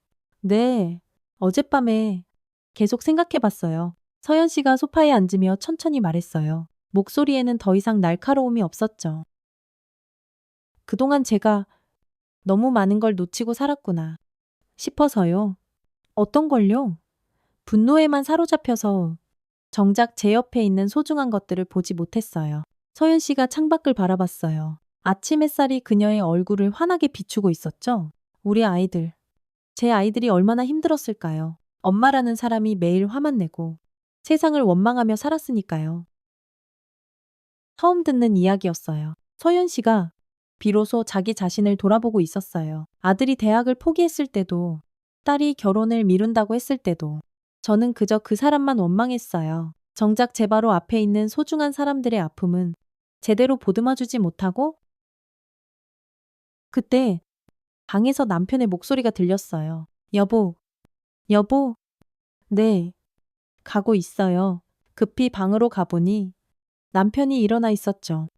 네, 어젯밤에 계속 생각해 봤어요. 서연 씨가 소파에 앉으며 천천히 말했어요. 목소리에는 더 이상 날카로움이 없었죠. 그동안 제가 너무 많은 걸 놓치고 살았구나 싶어서요. 어떤 걸요? 분노에만 사로잡혀서 정작 제 옆에 있는 소중한 것들을 보지 못했어요. 서연 씨가 창밖을 바라봤어요. 아침 햇살이 그녀의 얼굴을 환하게 비추고 있었죠. 우리 아이들, 제 아이들이 얼마나 힘들었을까요? 엄마라는 사람이 매일 화만 내고 세상을 원망하며 살았으니까요. 처음 듣는 이야기였어요. 서연 씨가 비로소 자기 자신을 돌아보고 있었어요. 아들이 대학을 포기했을 때도, 딸이 결혼을 미룬다고 했을 때도, 저는 그저 그 사람만 원망했어요. 정작 제 바로 앞에 있는 소중한 사람들의 아픔은 제대로 보듬어주지 못하고, 그때 방에서 남편의 목소리가 들렸어요. 여보, 여보, 네, 가고 있어요. 급히 방으로 가보니 남편이 일어나 있었죠.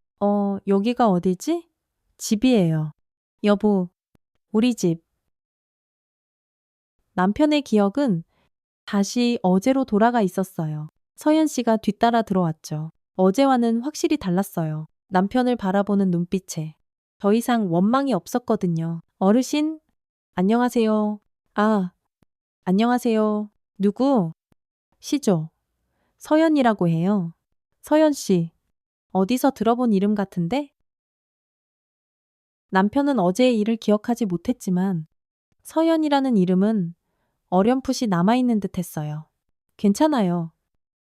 여기가 어디지? 집이에요. 여보, 우리 집. 남편의 기억은 다시 어제로 돌아가 있었어요. 서연 씨가 뒤따라 들어왔죠. 어제와는 확실히 달랐어요. 남편을 바라보는 눈빛에 더 이상 원망이 없었거든요. 어르신, 안녕하세요. 아, 안녕하세요. 누구? 시죠. 서연이라고 해요. 서연 씨, 어디서 들어본 이름 같은데? 남편은 어제의 일을 기억하지 못했지만 서연이라는 이름은 어렴풋이 남아있는 듯 했어요. 괜찮아요.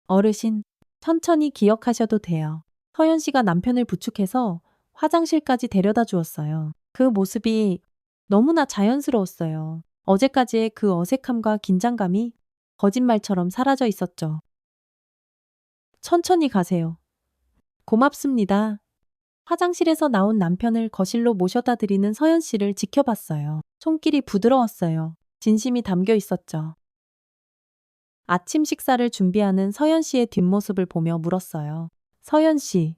어르신, 천천히 기억하셔도 돼요. 서연 씨가 남편을 부축해서 화장실까지 데려다 주었어요. 그 모습이 너무나 자연스러웠어요. 어제까지의 그 어색함과 긴장감이 거짓말처럼 사라져 있었죠. 천천히 가세요. 고맙습니다. 화장실에서 나온 남편을 거실로 모셔다 드리는 서연 씨를 지켜봤어요. 손길이 부드러웠어요. 진심이 담겨 있었죠. 아침 식사를 준비하는 서연 씨의 뒷모습을 보며 물었어요. 서연 씨,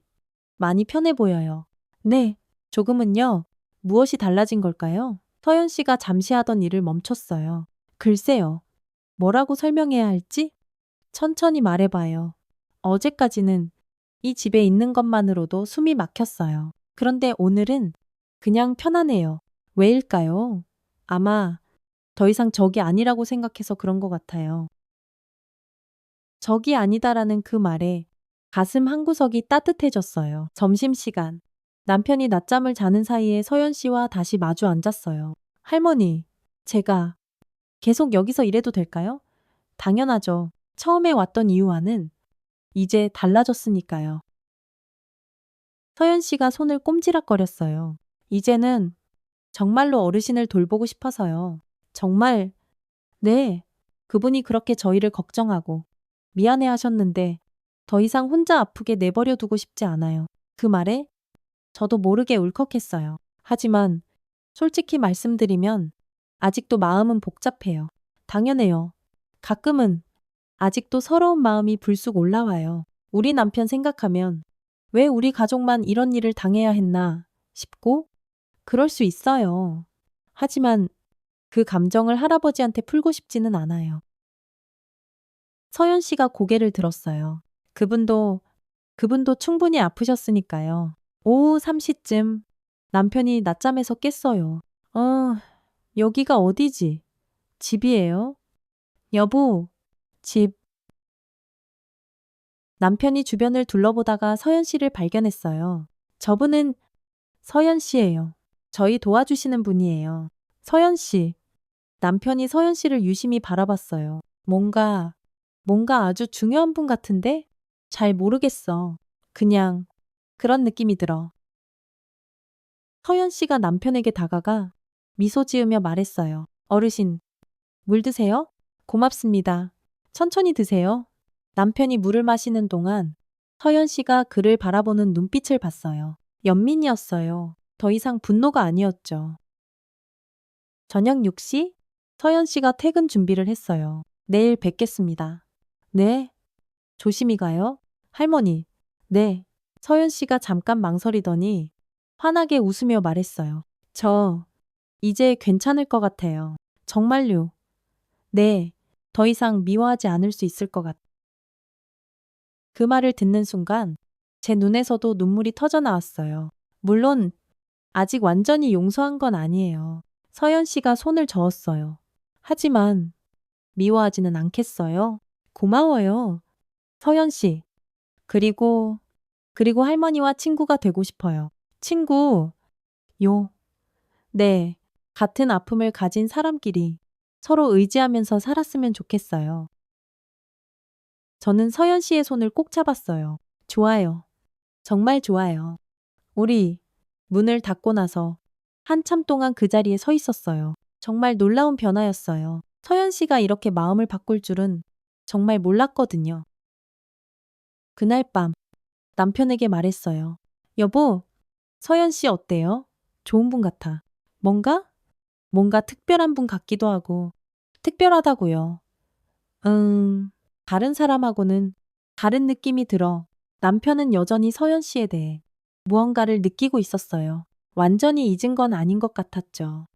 많이 편해 보여요. 네, 조금은요. 무엇이 달라진 걸까요? 서연 씨가 잠시 하던 일을 멈췄어요. 글쎄요. 뭐라고 설명해야 할지? 천천히 말해봐요. 어제까지는 이 집에 있는 것만으로도 숨이 막혔어요. 그런데 오늘은 그냥 편하네요. 왜일까요? 아마 더 이상 적이 아니라고 생각해서 그런 것 같아요. 적이 아니다라는 그 말에 가슴 한구석이 따뜻해졌어요. 점심시간. 남편이 낮잠을 자는 사이에 서연 씨와 다시 마주 앉았어요. 할머니, 제가 계속 여기서 일해도 될까요? 당연하죠. 처음에 왔던 이유와는 이제 달라졌으니까요. 서연 씨가 손을 꼼지락거렸어요. 이제는 정말로 어르신을 돌보고 싶어서요. 정말, 네. 그분이 그렇게 저희를 걱정하고 미안해 하셨는데 더 이상 혼자 아프게 내버려 두고 싶지 않아요. 그 말에 저도 모르게 울컥했어요. 하지만 솔직히 말씀드리면 아직도 마음은 복잡해요. 당연해요. 가끔은 아직도 서러운 마음이 불쑥 올라와요. 우리 남편 생각하면 왜 우리 가족만 이런 일을 당해야 했나 싶고 그럴 수 있어요. 하지만 그 감정을 할아버지한테 풀고 싶지는 않아요. 서연 씨가 고개를 들었어요. 그분도 충분히 아프셨으니까요. 오후 3시쯤 남편이 낮잠에서 깼어요. 여기가 어디지? 집이에요? 여보, 집. 남편이 주변을 둘러보다가 서연 씨를 발견했어요. 저분은 서연 씨예요. 저희 도와주시는 분이에요. 서연 씨. 남편이 서연 씨를 유심히 바라봤어요. 뭔가 뭔가 아주 중요한 분 같은데? 잘 모르겠어. 그냥 그런 느낌이 들어. 서연 씨가 남편에게 다가가 미소 지으며 말했어요. 어르신, 물 드세요? 고맙습니다. 천천히 드세요. 남편이 물을 마시는 동안 서연 씨가 그를 바라보는 눈빛을 봤어요. 연민이었어요. 더 이상 분노가 아니었죠. 저녁 6시 서연 씨가 퇴근 준비를 했어요. 내일 뵙겠습니다. 네. 조심히 가요. 할머니. 네. 서연 씨가 잠깐 망설이더니 환하게 웃으며 말했어요. 저 이제 괜찮을 것 같아요. 정말요. 네. 더 이상 미워하지 않을 수 있을 것 같. 그 말을 듣는 순간 제 눈에서도 눈물이 터져 나왔어요. 물론 아직 완전히 용서한 건 아니에요. 서연 씨가 손을 저었어요. 하지만 미워하지는 않겠어요? 고마워요. 서연 씨. 그리고 할머니와 친구가 되고 싶어요. 친구. 요. 네. 같은 아픔을 가진 사람끼리 서로 의지하면서 살았으면 좋겠어요. 저는 서연 씨의 손을 꼭 잡았어요. 좋아요. 정말 좋아요. 우리 문을 닫고 나서 한참 동안 그 자리에 서 있었어요. 정말 놀라운 변화였어요. 서연 씨가 이렇게 마음을 바꿀 줄은 정말 몰랐거든요. 그날 밤 남편에게 말했어요. 여보, 서연 씨 어때요? 좋은 분 같아. 뭔가 특별한 분 같기도 하고. 특별하다고요. 다른 사람하고는 다른 느낌이 들어. 남편은 여전히 서연 씨에 대해 무언가를 느끼고 있었어요. 완전히 잊은 건 아닌 것 같았죠.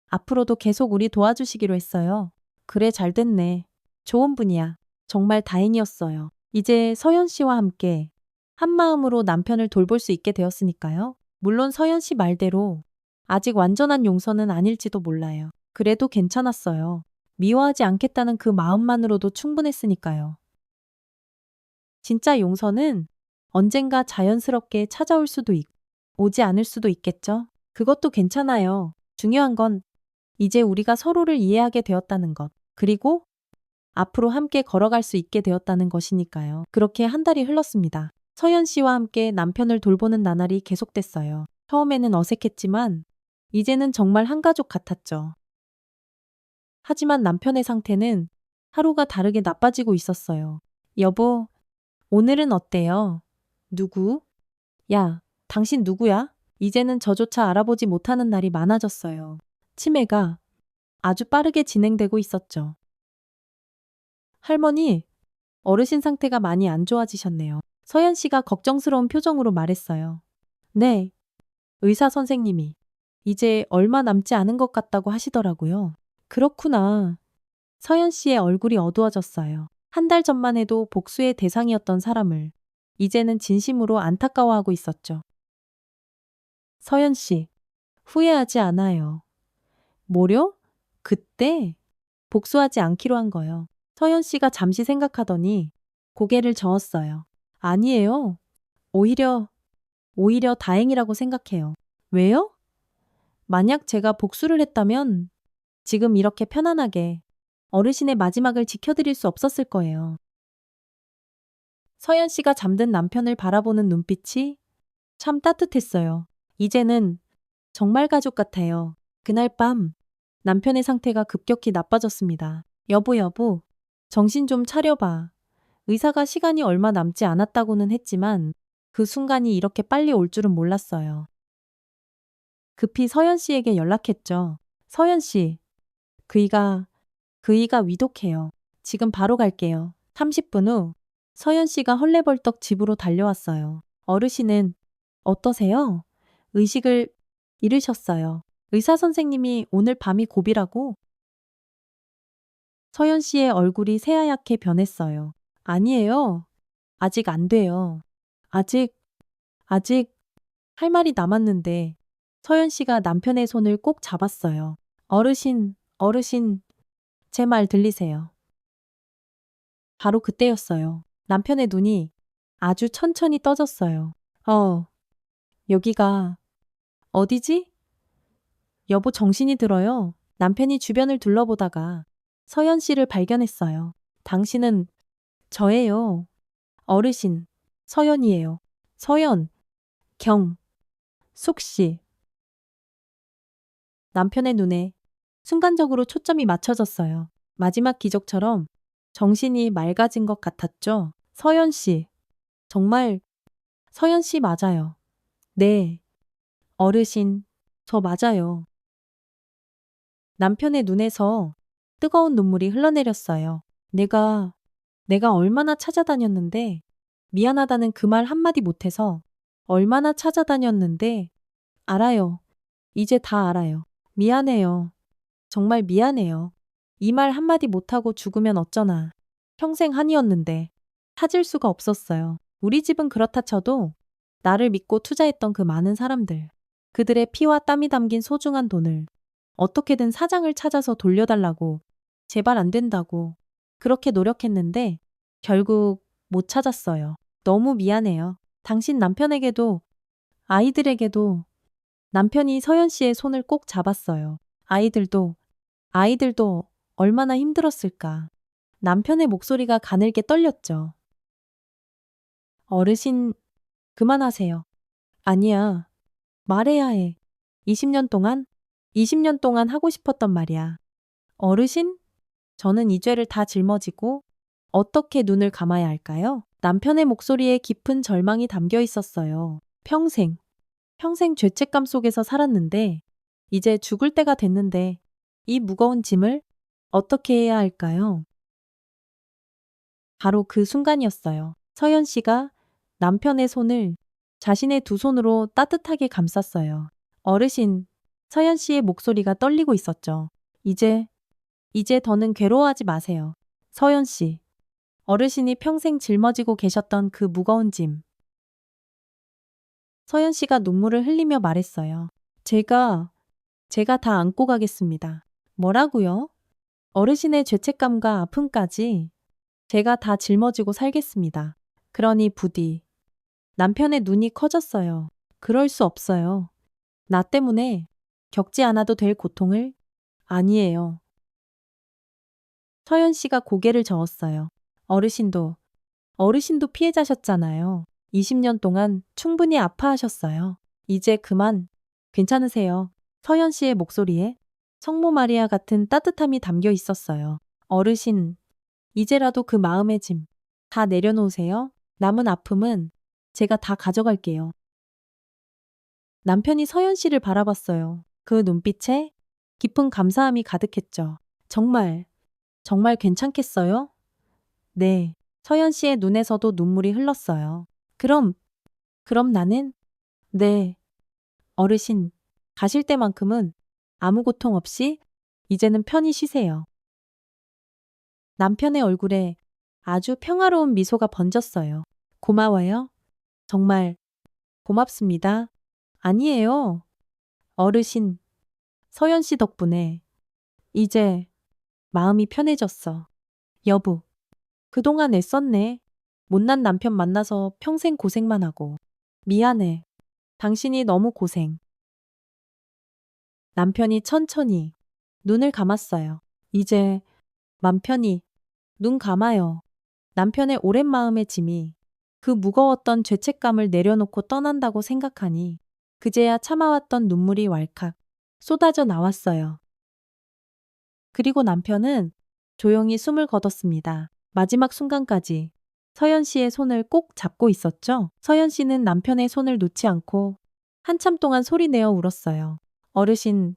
앞으로도 계속 우리 도와주시기로 했어요. 그래, 잘 됐네. 좋은 분이야. 정말 다행이었어요. 이제 서연 씨와 함께 한 마음으로 남편을 돌볼 수 있게 되었으니까요. 물론 서연 씨 말대로 아직 완전한 용서는 아닐지도 몰라요. 그래도 괜찮았어요. 미워하지 않겠다는 그 마음만으로도 충분했으니까요. 진짜 용서는 언젠가 자연스럽게 찾아올 수도 있고, 오지 않을 수도 있겠죠? 그것도 괜찮아요. 중요한 건 이제 우리가 서로를 이해하게 되었다는 것, 그리고 앞으로 함께 걸어갈 수 있게 되었다는 것이니까요. 그렇게 한 달이 흘렀습니다. 서연 씨와 함께 남편을 돌보는 나날이 계속됐어요. 처음에는 어색했지만 이제는 정말 한 가족 같았죠. 하지만 남편의 상태는 하루가 다르게 나빠지고 있었어요. 여보, 오늘은 어때요? 누구? 야, 당신 누구야? 이제는 저조차 알아보지 못하는 날이 많아졌어요. 치매가 아주 빠르게 진행되고 있었죠. 할머니, 어르신 상태가 많이 안 좋아지셨네요. 서연 씨가 걱정스러운 표정으로 말했어요. 네, 의사 선생님이 이제 얼마 남지 않은 것 같다고 하시더라고요. 그렇구나. 서연 씨의 얼굴이 어두워졌어요. 한 달 전만 해도 복수의 대상이었던 사람을 이제는 진심으로 안타까워하고 있었죠. 서연 씨, 후회하지 않아요. 뭐려? 그때 복수하지 않기로 한 거요. 서연 씨가 잠시 생각하더니 고개를 저었어요. 아니에요. 오히려, 오히려 다행이라고 생각해요. 왜요? 만약 제가 복수를 했다면 지금 이렇게 편안하게 어르신의 마지막을 지켜드릴 수 없었을 거예요. 서연 씨가 잠든 남편을 바라보는 눈빛이 참 따뜻했어요. 이제는 정말 가족 같아요. 그날 밤 남편의 상태가 급격히 나빠졌습니다. 여보, 정신 좀 차려봐. 의사가 시간이 얼마 남지 않았다고는 했지만 그 순간이 이렇게 빨리 올 줄은 몰랐어요. 급히 서연 씨에게 연락했죠. 서연 씨, 그이가 위독해요. 지금 바로 갈게요. 30분 후 서연 씨가 헐레벌떡 집으로 달려왔어요. 어르신은 어떠세요? 의식을 잃으셨어요. 의사 선생님이 오늘 밤이 고비라고? 서연 씨의 얼굴이 새하얗게 변했어요. 아니에요. 아직 안 돼요. 아직, 아직 할 말이 남았는데 서연 씨가 남편의 손을 꼭 잡았어요. 어르신, 제 말 들리세요? 바로 그때였어요. 남편의 눈이 아주 천천히 떠졌어요. 여기가 어디지? 여보 정신이 들어요. 남편이 주변을 둘러보다가 서연 씨를 발견했어요. 당신은 저예요. 어르신. 서연이에요. 서연. 경. 숙씨. 남편의 눈에 순간적으로 초점이 맞춰졌어요. 마지막 기적처럼 정신이 맑아진 것 같았죠. 서연 씨. 정말 서연 씨 맞아요. 네. 어르신. 저 맞아요. 남편의 눈에서 뜨거운 눈물이 흘러내렸어요. 내가 얼마나 찾아다녔는데, 미안하다는 그 말 한마디 못해서 얼마나 찾아다녔는데, 알아요. 이제 다 알아요. 미안해요. 정말 미안해요. 이 말 한마디 못하고 죽으면 어쩌나. 평생 한이었는데 찾을 수가 없었어요. 우리 집은 그렇다 쳐도 나를 믿고 투자했던 그 많은 사람들, 그들의 피와 땀이 담긴 소중한 돈을 어떻게든 사장을 찾아서 돌려달라고, 제발 안 된다고 그렇게 노력했는데 결국 못 찾았어요. 너무 미안해요. 당신 남편에게도, 아이들에게도. 남편이 서연 씨의 손을 꼭 잡았어요. 아이들도 얼마나 힘들었을까. 남편의 목소리가 가늘게 떨렸죠. 어르신, 그만하세요. 아니야. 말해야 해. 20년 동안? 20년 동안 하고 싶었던 말이야. 어르신? 저는 이 죄를 다 짊어지고 어떻게 눈을 감아야 할까요? 남편의 목소리에 깊은 절망이 담겨 있었어요. 평생 죄책감 속에서 살았는데, 이제 죽을 때가 됐는데, 이 무거운 짐을 어떻게 해야 할까요? 바로 그 순간이었어요. 서연 씨가 남편의 손을 자신의 두 손으로 따뜻하게 감쌌어요. 어르신, 서연 씨의 목소리가 떨리고 있었죠. 이제 더는 괴로워하지 마세요. 서연 씨. 어르신이 평생 짊어지고 계셨던 그 무거운 짐. 서연 씨가 눈물을 흘리며 말했어요. 제가 다 안고 가겠습니다. 뭐라고요? 어르신의 죄책감과 아픔까지 제가 다 짊어지고 살겠습니다. 그러니 부디. 남편의 눈이 커졌어요. 그럴 수 없어요. 나 때문에 겪지 않아도 될 고통을? 아니에요. 서연 씨가 고개를 저었어요. 어르신도 피해자셨잖아요. 20년 동안 충분히 아파하셨어요. 이제 그만. 괜찮으세요. 서연 씨의 목소리에 성모 마리아 같은 따뜻함이 담겨 있었어요. 어르신, 이제라도 그 마음의 짐 다 내려놓으세요. 남은 아픔은 제가 다 가져갈게요. 남편이 서연 씨를 바라봤어요. 그 눈빛에 깊은 감사함이 가득했죠. 정말 괜찮겠어요? 네. 서연 씨의 눈에서도 눈물이 흘렀어요. 그럼 나는? 네. 어르신, 가실 때만큼은 아무 고통 없이 이제는 편히 쉬세요. 남편의 얼굴에 아주 평화로운 미소가 번졌어요. 고마워요. 정말 고맙습니다. 아니에요. 어르신, 서연 씨 덕분에 이제 마음이 편해졌어. 여보, 그동안 애썼네. 못난 남편 만나서 평생 고생만 하고. 미안해. 당신이 너무 고생. 남편이 천천히 눈을 감았어요. 이제 맘 편히 눈 감아요. 남편의 오랜 마음의 짐이 그 무거웠던 죄책감을 내려놓고 떠난다고 생각하니 그제야 참아왔던 눈물이 왈칵 쏟아져 나왔어요. 그리고 남편은 조용히 숨을 거뒀습니다. 마지막 순간까지 서연 씨의 손을 꼭 잡고 있었죠. 서연 씨는 남편의 손을 놓지 않고 한참 동안 소리내어 울었어요. 어르신,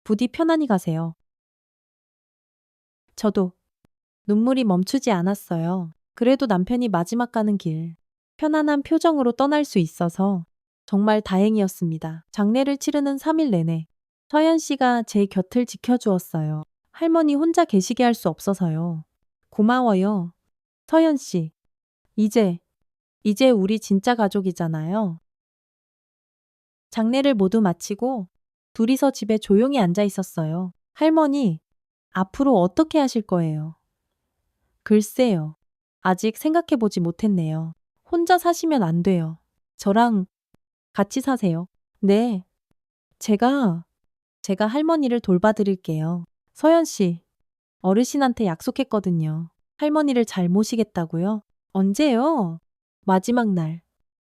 부디 편안히 가세요. 저도 눈물이 멈추지 않았어요. 그래도 남편이 마지막 가는 길 편안한 표정으로 떠날 수 있어서 정말 다행이었습니다. 장례를 치르는 3일 내내 서연 씨가 제 곁을 지켜주었어요. 할머니 혼자 계시게 할 수 없어서요. 고마워요. 서연 씨. 이제 우리 진짜 가족이잖아요. 장례를 모두 마치고 둘이서 집에 조용히 앉아 있었어요. 할머니, 앞으로 어떻게 하실 거예요? 글쎄요. 아직 생각해보지 못했네요. 혼자 사시면 안 돼요. 저랑 같이 사세요. 네. 제가 할머니를 돌봐드릴게요. 서연 씨, 어르신한테 약속했거든요. 할머니를 잘 모시겠다고요? 언제요? 마지막 날.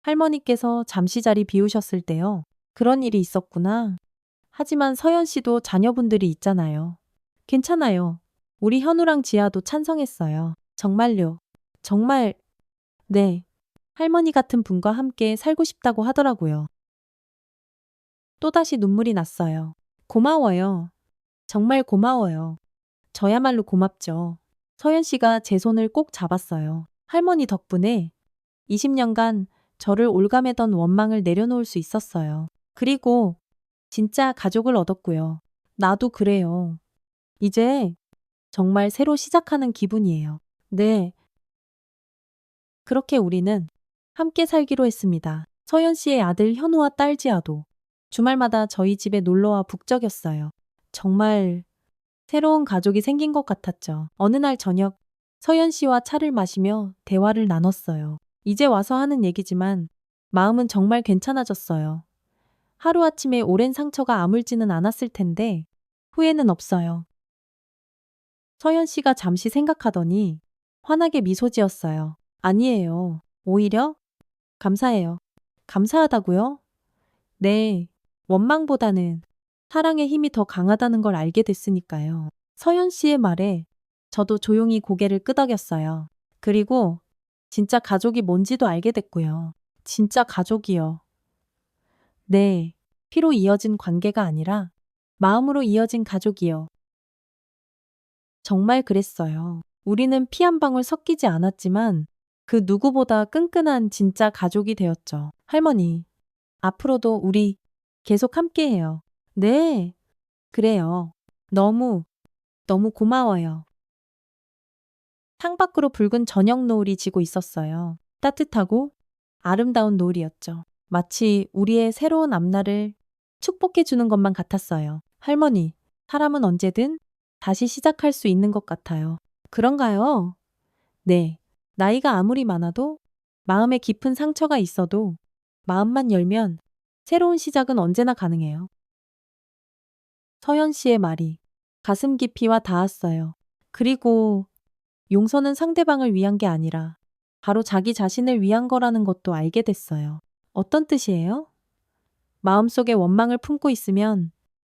할머니께서 잠시 자리 비우셨을 때요. 그런 일이 있었구나. 하지만 서연 씨도 자녀분들이 있잖아요. 괜찮아요. 우리 현우랑 지아도 찬성했어요. 정말요. 정말, 네. 할머니 같은 분과 함께 살고 싶다고 하더라고요. 또다시 눈물이 났어요. 고마워요. 정말 고마워요. 저야말로 고맙죠. 서연 씨가 제 손을 꼭 잡았어요. 할머니 덕분에 20년간 저를 올가매던 원망을 내려놓을 수 있었어요. 그리고 진짜 가족을 얻었고요. 나도 그래요. 이제 정말 새로 시작하는 기분이에요. 네. 그렇게 우리는 함께 살기로 했습니다. 서연 씨의 아들 현우와 딸 지아도 주말마다 저희 집에 놀러와 북적였어요. 정말 새로운 가족이 생긴 것 같았죠. 어느 날 저녁 서연 씨와 차를 마시며 대화를 나눴어요. 이제 와서 하는 얘기지만 마음은 정말 괜찮아졌어요. 하루아침에 오랜 상처가 아물지는 않았을 텐데 후회는 없어요. 서연 씨가 잠시 생각하더니 환하게 미소 지었어요. 아니에요. 오히려 감사해요. 감사하다고요? 네. 원망보다는 사랑의 힘이 더 강하다는 걸 알게 됐으니까요. 서연 씨의 말에 저도 조용히 고개를 끄덕였어요. 그리고 진짜 가족이 뭔지도 알게 됐고요. 진짜 가족이요. 네. 피로 이어진 관계가 아니라 마음으로 이어진 가족이요. 정말 그랬어요. 우리는 피 한 방울 섞이지 않았지만 그 누구보다 끈끈한 진짜 가족이 되었죠. 할머니, 앞으로도 우리 계속 함께해요. 네, 그래요. 너무, 너무 고마워요. 창밖으로 붉은 저녁 노을이 지고 있었어요. 따뜻하고 아름다운 노을이었죠. 마치 우리의 새로운 앞날을 축복해 주는 것만 같았어요. 할머니, 사람은 언제든 다시 시작할 수 있는 것 같아요. 그런가요? 네. 나이가 아무리 많아도 마음에 깊은 상처가 있어도 마음만 열면 새로운 시작은 언제나 가능해요. 서연 씨의 말이 가슴 깊이와 닿았어요. 그리고 용서는 상대방을 위한 게 아니라 바로 자기 자신을 위한 거라는 것도 알게 됐어요. 어떤 뜻이에요? 마음속에 원망을 품고 있으면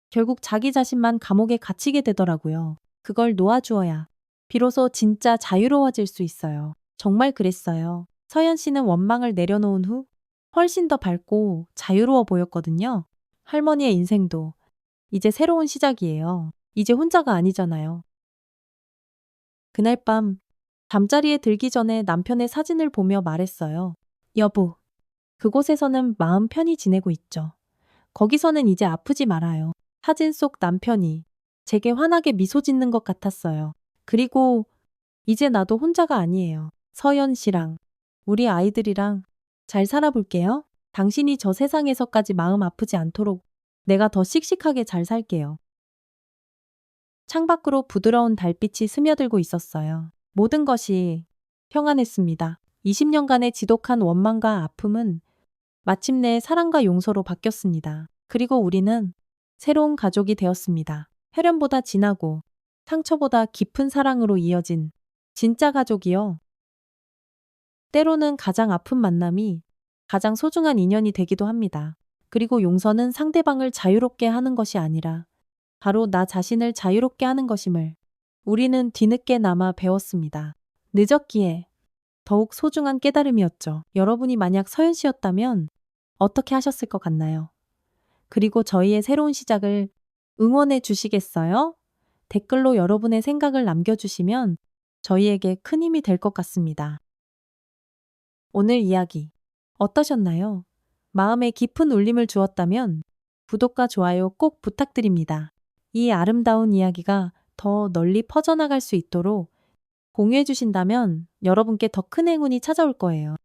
결국 자기 자신만 감옥에 갇히게 되더라고요. 그걸 놓아주어야 비로소 진짜 자유로워질 수 있어요. 정말 그랬어요. 서연 씨는 원망을 내려놓은 후 훨씬 더 밝고 자유로워 보였거든요. 할머니의 인생도 이제 새로운 시작이에요. 이제 혼자가 아니잖아요. 그날 밤 잠자리에 들기 전에 남편의 사진을 보며 말했어요. 여보, 그곳에서는 마음 편히 지내고 있죠. 거기서는 이제 아프지 말아요. 사진 속 남편이 제게 환하게 미소 짓는 것 같았어요. 그리고 이제 나도 혼자가 아니에요. 서연 씨랑 우리 아이들이랑 잘 살아볼게요. 당신이 저 세상에서까지 마음 아프지 않도록 내가 더 씩씩하게 잘 살게요. 창밖으로 부드러운 달빛이 스며들고 있었어요. 모든 것이 평안했습니다. 20년간의 지독한 원망과 아픔은 마침내 사랑과 용서로 바뀌었습니다. 그리고 우리는 새로운 가족이 되었습니다. 혈연보다 진하고 상처보다 깊은 사랑으로 이어진 진짜 가족이요. 때로는 가장 아픈 만남이 가장 소중한 인연이 되기도 합니다. 그리고 용서는 상대방을 자유롭게 하는 것이 아니라 바로 나 자신을 자유롭게 하는 것임을 우리는 뒤늦게나마 배웠습니다. 늦었기에 더욱 소중한 깨달음이었죠. 여러분이 만약 서연 씨였다면 어떻게 하셨을 것 같나요? 그리고 저희의 새로운 시작을 응원해 주시겠어요? 댓글로 여러분의 생각을 남겨주시면 저희에게 큰 힘이 될 것 같습니다. 오늘 이야기 어떠셨나요? 마음에 깊은 울림을 주었다면 구독과 좋아요 꼭 부탁드립니다. 이 아름다운 이야기가 더 널리 퍼져나갈 수 있도록 공유해 주신다면 여러분께 더 큰 행운이 찾아올 거예요.